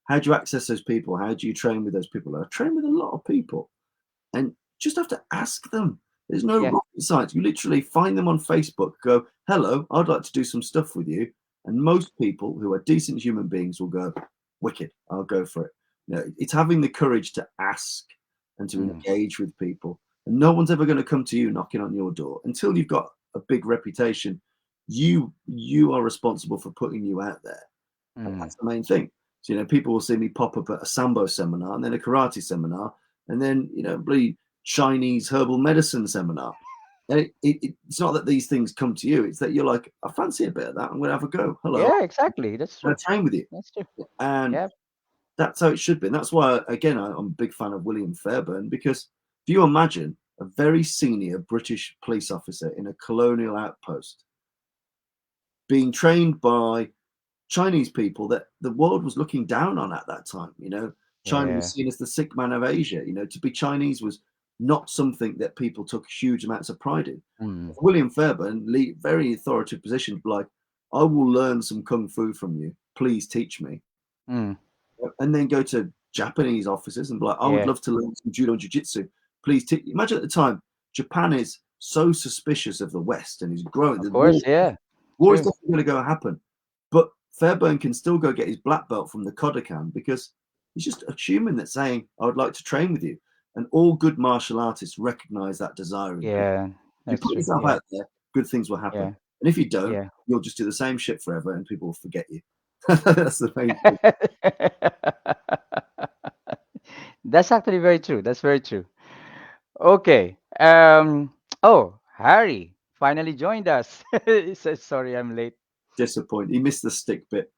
how do you access those people? How do you train with those people? I train with a lot of people, and just have to ask them. There's no yeah. rocket science. You literally find them on Facebook, go, hello, I'd like to do some stuff with you. And most people who are decent human beings will go, wicked, I'll go for it. It's having the courage to ask and to Mm, engage with people. And no one's ever going to come to you knocking on your door until you've got a big reputation. You are responsible for putting you out there. And mm, that's the main thing. So, people will see me pop up at a Sambo seminar and then a karate seminar and then, bloody Chinese herbal medicine seminar. And it's not that these things come to you. It's that you're like, I fancy a bit of that. I'm going to have a go. Hello. yeah, exactly. That's I'm going true. to train with you. That's true. And Yeah. that's how it should be. And that's why, again, I'm a big fan of William Fairbairn because if you imagine a very senior British police officer in a colonial outpost being trained by Chinese people that the world was looking down on at that time. China was Yeah. seen as the sick man of Asia. To be Chinese was not something that people took huge amounts of pride in. Mm, William Fairbairn, very authoritative position, like, I will learn some kung fu from you. Please teach me. mm, And then go to Japanese officers and be like, I would yeah. love to learn some judo and jiu-jitsu. Please teach. Imagine at the time, Japan is so suspicious of the West and is growing. Of The course. Yeah. war is True. definitely going to go happen. But Fairbairn can still go get his black belt from the Kodokan because he's just a human that's saying, I would like to train with you. And all good martial artists recognize that desire in people. Yeah. If you That's put true. yourself Yeah. out there, good things will happen. Yeah. And if you don't, Yeah. you'll just do the same shit forever and people will forget you. That's the main thing. That's actually very true. That's very true. Okay. Oh, Harry finally joined us. He says, "Sorry, I'm late." Disappointed. He missed the stick bit.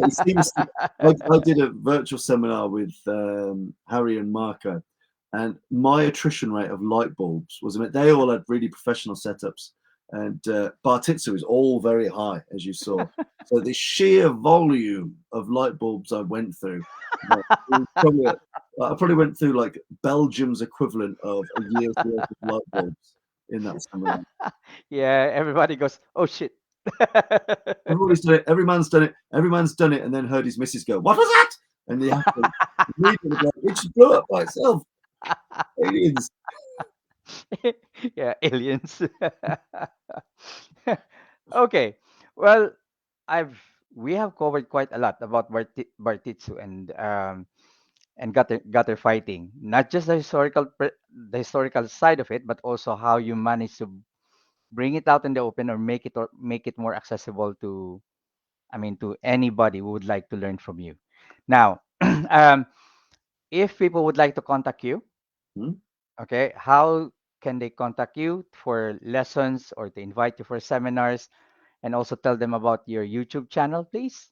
He seems to, I did a virtual seminar with Harry and Marco, and my attrition rate of light bulbs was, they all had really professional setups, and Bartitsu is all very high, as you saw. So the sheer volume of light bulbs I went through, I probably went through like Belgium's equivalent of a year's worth of light bulbs in that seminar. Yeah, everybody goes, "Oh shit." Everybody's done it. Every man's done it. Every man's done it, and then heard his missus go, "What was that?" And the actor immediately go, "It just blew up by itself." Aliens. Yeah, aliens. Okay. Well, I've we have covered quite a lot about Bartitsu and gutter fighting. Not just the historical side of it, but also how you manage to bring it out in the open or make it more accessible to to anybody who would like to learn from you. Now, if people would like to contact you, Hmm? okay, how can they contact you for lessons or to invite you for seminars and also tell them about your YouTube channel, please?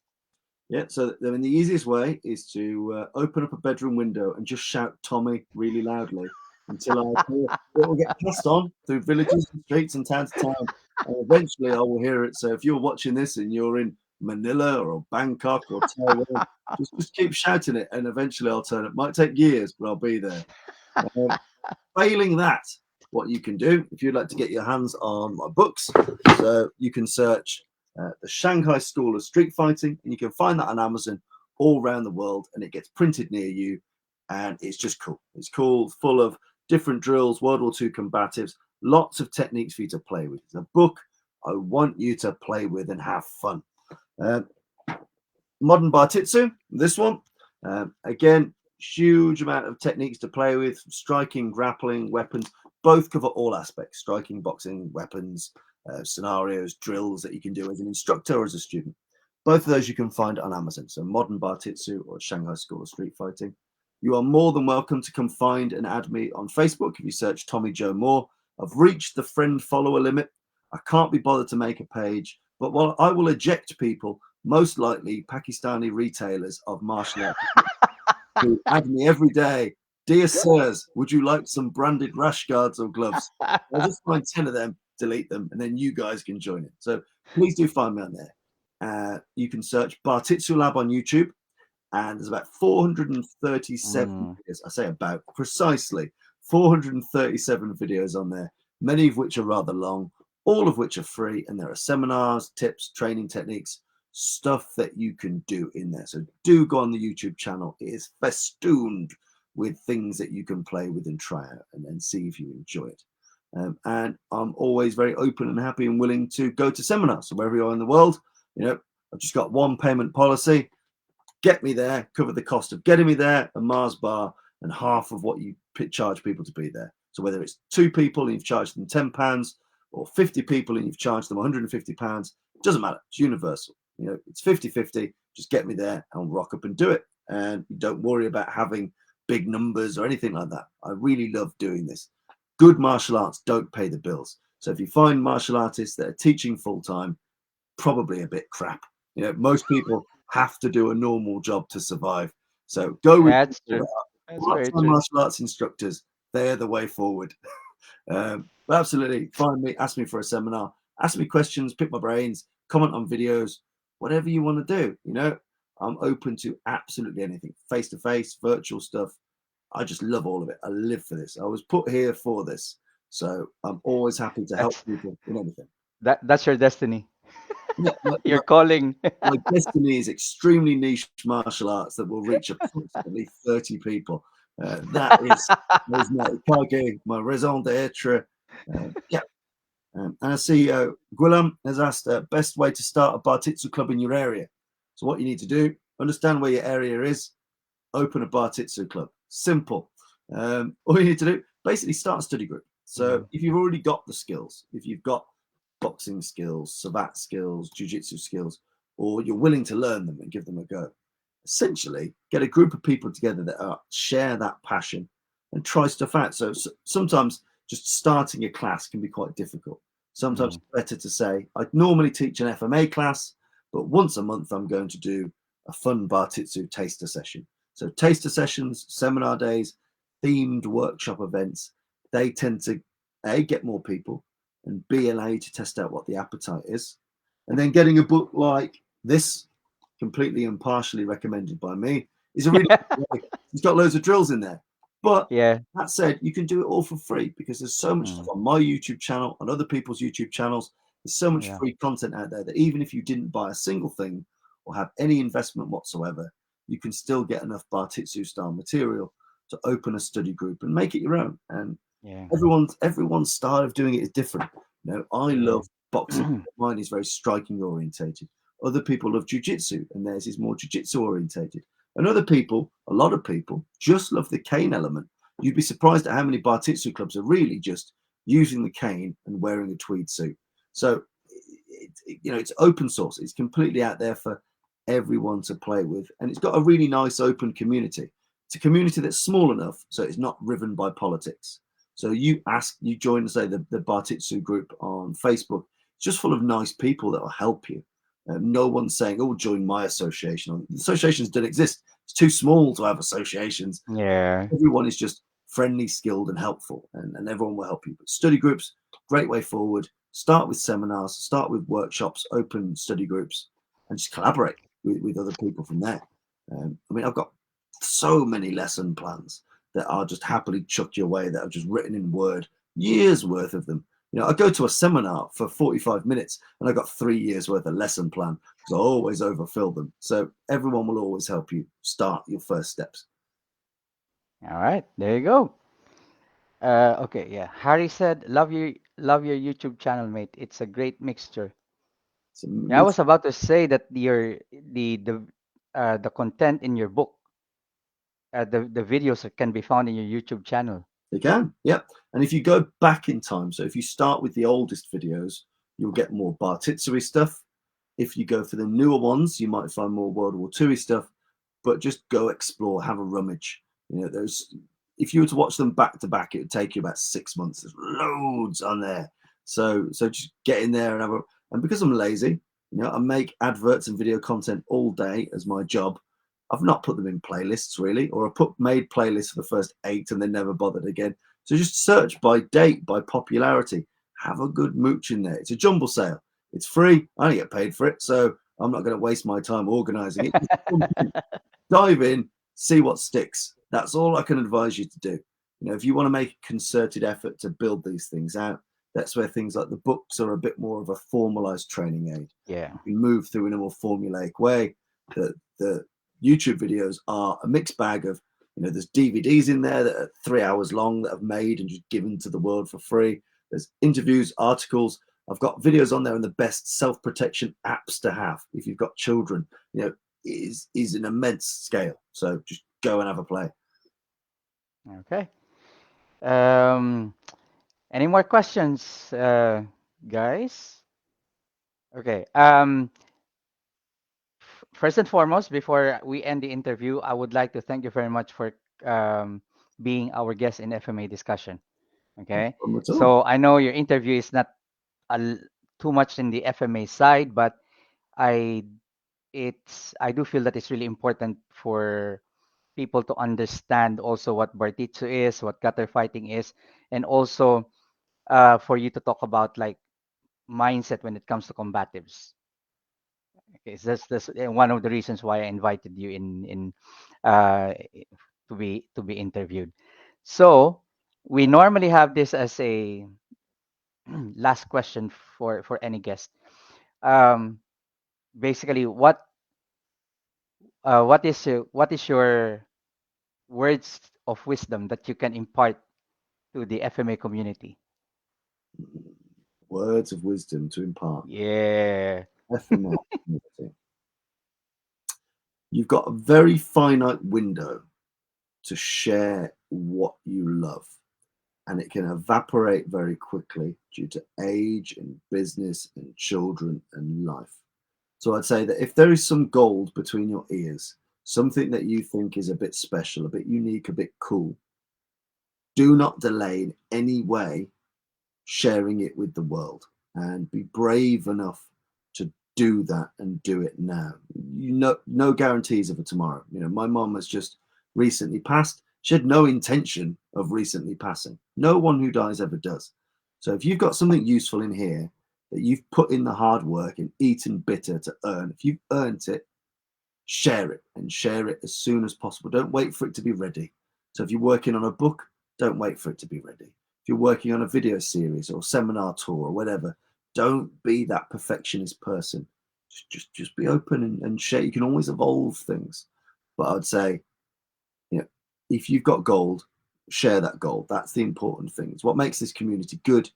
Yeah. So I mean, the easiest way is to open up a bedroom window and just shout "Tommy" really loudly until I hear it will get passed on through villages and streets and town to town, and eventually I will hear it. So if you're watching this and you're in Manila or Bangkok or Taiwan, just keep shouting it, and eventually I'll turn up. Might take years, but I'll be there. Um, Failing that, what you can do if you'd like to get your hands on my books, so you can search the Shanghai School of Street Fighting, and you can find that on Amazon, all around the world, and it gets printed near you, and it's just cool. It's cool, full of different drills, World War II combatives, lots of techniques for you to play with. It's a book I want you to play with and have fun. Modern Bartitsu, this one, again, huge amount of techniques to play with, striking, grappling, weapons, both cover all aspects, striking, boxing, weapons, scenarios, drills that you can do as an instructor or as a student. Both of those you can find on Amazon. So Modern Bartitsu or Shanghai School of Street Fighting. You are more than welcome to come find and add me on Facebook if you search Tommy Joe Moore. I've reached the friend follower limit. I can't be bothered to make a page, but while I will eject people, most likely Pakistani retailers of martial arts, who add me every day. Dear sirs, would you like some branded rash guards or gloves? I'll just find 10 of them, delete them, and then you guys can join it. So please do find me on there. You can search Bartitsu Lab on YouTube, and there's about 437 videos. I say about, precisely 437 videos on there, many of which are rather long, all of which are free, and there are seminars, tips, training techniques, stuff that you can do in there. So do go on the YouTube channel. It is festooned with things that you can play with and try out and then see if you enjoy it. And I'm always very open and happy and willing to go to seminars. So wherever you are in the world, I've just got one payment policy. Get me there, cover the cost of getting me there, a Mars bar, and half of what you charge people to be there. So whether it's 2 people and you've charged them £10, or 50 people and you've charged them £150, it doesn't matter. It's universal. It's 50-50. Just get me there and rock up and do it. And don't worry about having big numbers or anything like that. I really love doing this. Good martial arts don't pay the bills. So if you find martial artists that are teaching full time, probably a bit crap. Most people have to do a normal job to survive. So go with That's true. That's very part-time true. martial arts instructors. They're the way forward. But absolutely, find me, ask me for a seminar, ask me questions, pick my brains, comment on videos, whatever you want to do. I'm open to absolutely anything, face-to-face, virtual stuff. I just love all of it. I live for this. I was put here for this. So I'm always happy to help That's people in anything. that's your destiny. Yeah, Your calling. my destiny is extremely niche martial arts that will reach approximately 30 people. That is my kage, my raison d'etre. Yeah. And I see Gulam has asked best way to start a Bartitsu club in your area. So what you need to do, understand where your area is, open a Bartitsu club. Simple. All you need to do, basically start a study group. So if you've already got the skills, if you've got boxing skills, Savate skills, jiu-jitsu skills, or you're willing to learn them and give them a go, essentially get a group of people together that share that passion and try stuff out. So sometimes just starting a class can be quite difficult. Sometimes it's better to say, I normally teach an FMA class, but once a month I'm going to do a fun Bartitsu taster session. So taster sessions, seminar days, themed workshop events, they tend to get more people, and B, allow you to test out what the appetite is. And then getting a book like this, completely impartially recommended by me, is a really good way. It's got loads of drills in there. But Yeah. that said, you can do it all for free because there's so much stuff on my YouTube channel, on other people's YouTube channels. There's so much free content out there that even if you didn't buy a single thing or have any investment whatsoever, you can still get enough Bartitsu style material to open a study group and make it your own. And everyone's style of doing it is different. I love boxing. Mine is very striking orientated. Other people love jiu-jitsu, and theirs is more jiu-jitsu orientated. And other people, a lot of people, just love the cane element. You'd be surprised at how many Bartitsu clubs are really just using the cane and wearing a tweed suit. So, it's open source. It's completely out there for everyone to play with. And it's got a really nice open community. It's a community that's small enough so it's not driven by politics. So you join, say, the Bartitsu group on Facebook. It's just full of nice people that will help you. No one's saying, oh, join my association. Associations don't exist. It's too small to have associations. Yeah. Everyone is just friendly, skilled, and helpful, and everyone will help you. But study groups, great way forward. Start with seminars, start with workshops, open study groups, and just collaborate with other people from there. I've got so many lesson plans that are just happily chucked your way that are just written in Word, years worth of them. I go to a seminar for 45 minutes and I got 3 years worth of lesson plan because I always overfill them. So everyone will always help you start your first steps. All right, there you go. Okay, yeah. Harry said, love your YouTube channel, mate. It's a great mixture. So Yeah, I was about to say that the content in your book, the videos can be found in your YouTube channel. they can, yep. And if you go back in time, so if you start with the oldest videos, you'll get more Bartitsu stuff. If you go for the newer ones, you might find more World War II stuff. But just go explore, have a rummage. There's if you were to watch them back to back, it would take you about 6 months. There's loads on there. So just get in there and have a. And because I'm lazy, I make adverts and video content all day as my job. I've not put them in playlists really, or made playlists for the first 8 and then never bothered again. So just search by date, by popularity. Have a good mooch in there. It's a jumble sale. It's free. I only get paid for it, so I'm not going to waste my time organizing it. Dive in, see what sticks. That's all I can advise you to do. If you want to make a concerted effort to build these things out, that's where things like the books are a bit more of a formalized training aid. Yeah. You move through in a more formulaic way. The YouTube videos are a mixed bag of, there's DVDs in there that are 3 hours long that I've made and just given to the world for free. There's interviews, articles. I've got videos on there on the best self-protection apps to have if you've got children. Is an immense scale. So just go and have a play. Okay. Um, any more questions, guys? Okay. First and foremost, before we end the interview, I would like to thank you very much for being our guest in FMA discussion. Okay. At all. So I know your interview is not a, too much in the FMA side, but I I do feel that it's really important for people to understand also what Bartitsu is, what gutter fighting is, and also for you to talk about like mindset when it comes to combatives. Okay, so that's one of the reasons why I invited you in uh, to be interviewed. So we normally have this as a last question for any guest. Um, Basically, what is your words of wisdom that you can impart to the FMA community? Words of wisdom to impart. Yeah. FML community. You've got a very finite window to share what you love, and it can evaporate very quickly due to age and business and children and life. So I'd say that if there is some gold between your ears, something that you think is a bit special, a bit unique, a bit cool, do not delay in any way sharing it with the world, and be brave enough to do that and do it now. No guarantees of a tomorrow. My mom has just recently passed. She had no intention of recently passing. No one who dies ever does. So if you've got something useful in here that you've put in the hard work and eaten bitter to earn, if you've earned it, share it, and share it as soon as possible. Don't wait for it to be ready. So if you're working on a book, don't wait for it to be ready. If you're working on a video series or seminar tour or whatever, don't be that perfectionist person. Just be open and share. You can always evolve things. But I'd say, if you've got gold, share that gold. That's the important thing. It's what makes this community good,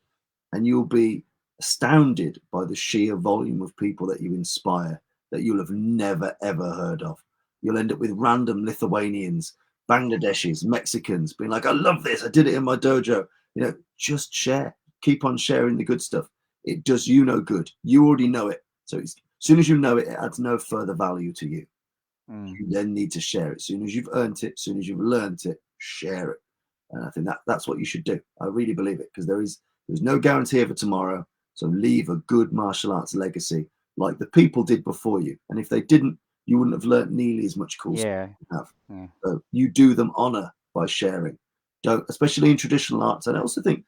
and you'll be astounded by the sheer volume of people that you inspire that you'll have never ever heard of. You'll end up with random Lithuanians, Bangladeshis, Mexicans being like, I love this, I did it in my dojo. Just share. Keep on sharing the good stuff. It does you no good. You already know it. So as soon as you know it, it adds no further value to you. Mm. You then need to share it. As soon as you've earned it, as soon as you've learned it, share it. And I think that's what you should do. I really believe it, because there's no guarantee of a tomorrow. So leave a good martial arts legacy like the people did before you. And if they didn't, you wouldn't have learnt nearly as much cool stuff Yeah. as you have. Yeah. So you do them honor by sharing. Don't, especially in traditional arts. And I also think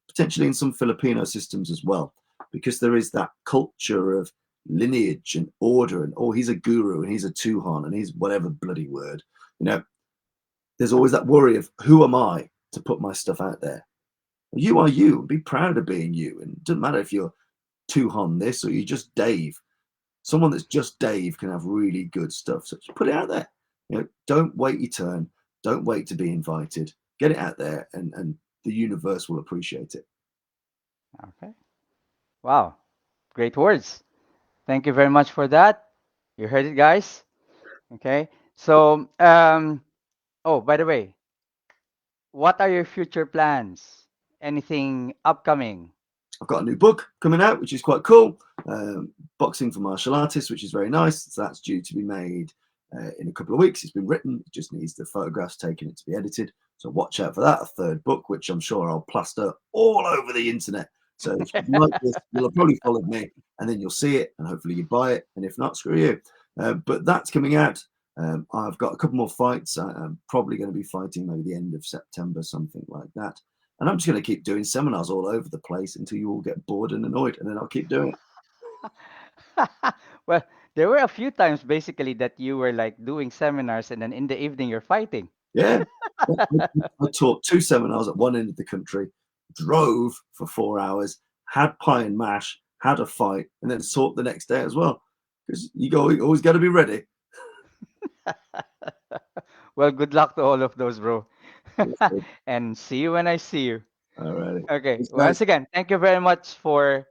potentially in some Filipino systems as well, because there is that culture of lineage and order, and he's a guru and he's a tuhan and he's whatever bloody word. There's always that worry of, who am I to put my stuff out there? You are you, and be proud of being you. And it doesn't matter if you're Tuhon this or you're just Dave. Someone that's just Dave can have really good stuff. So just put it out there. Don't wait your turn. Don't wait to be invited. Get it out there, and the universe will appreciate it. Okay. Wow. Great words. Thank you very much for that. You heard it, guys. Okay. So, oh, by the way, what are your future plans? Anything upcoming? I've got a new book coming out, which is quite cool. Boxing for Martial Artists, which is very nice. So that's due to be made in a couple of weeks. It's been written. It just needs the photographs taken to be edited. So watch out for that. A third book, which I'm sure I'll plaster all over the internet. So if you like this, you'll have probably followed me, and then you'll see it, and hopefully you buy it. And if not, screw you. But that's coming out. I've got a couple more fights. I'm probably going to be fighting maybe the end of September, something like that. And I'm just going to keep doing seminars all over the place until you all get bored and annoyed, and then I'll keep doing it. Well, there were a few times basically that you were like doing seminars and then in the evening you're fighting. Yeah. I taught 2 seminars at one end of the country, drove for 4 hours, had pie and mash, had a fight, and then taught the next day as well. Because you always got to be ready. Well, good luck to all of those, bro. And see you when I see you. All righty. Okay. Thanks, guys. Once again, thank you very much for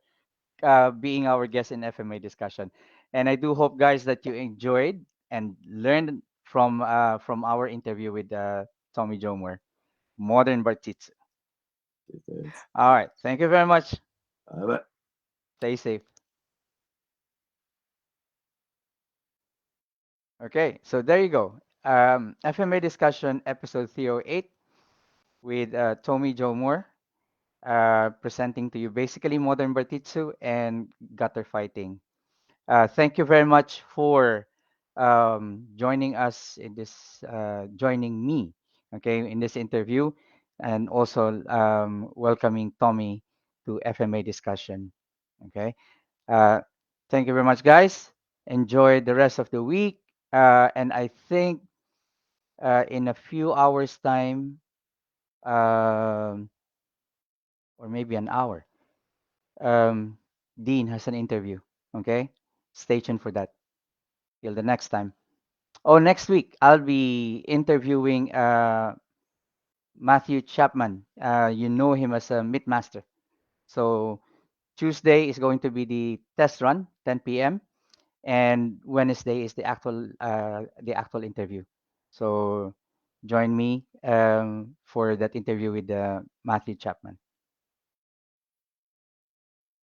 being our guest in FMA discussion. And I do hope, guys, that you enjoyed and learned from our interview with Tommy Jomer, Modern Bartitsu. All right. Thank you very much. All right. Stay safe. Okay. So there you go. FMA discussion episode 308 with Tommy Jomer presenting to you basically Modern Bartitsu and gutter fighting. Thank you very much for joining us in this, joining me, okay, in this interview, and also welcoming Tommy to FMA discussion. Okay. Uh, thank you very much, guys. Enjoy the rest of the week. And I think in a few hours' time, um, or maybe an hour, um, Dean has an interview. Okay. Stay tuned for that. Till the next time. Oh, next week I'll be interviewing Matthew Chapman. You know him as a meat master. So Tuesday is going to be the test run, 10 p.m., and Wednesday is the actual interview. So join me for that interview with Matthew Chapman.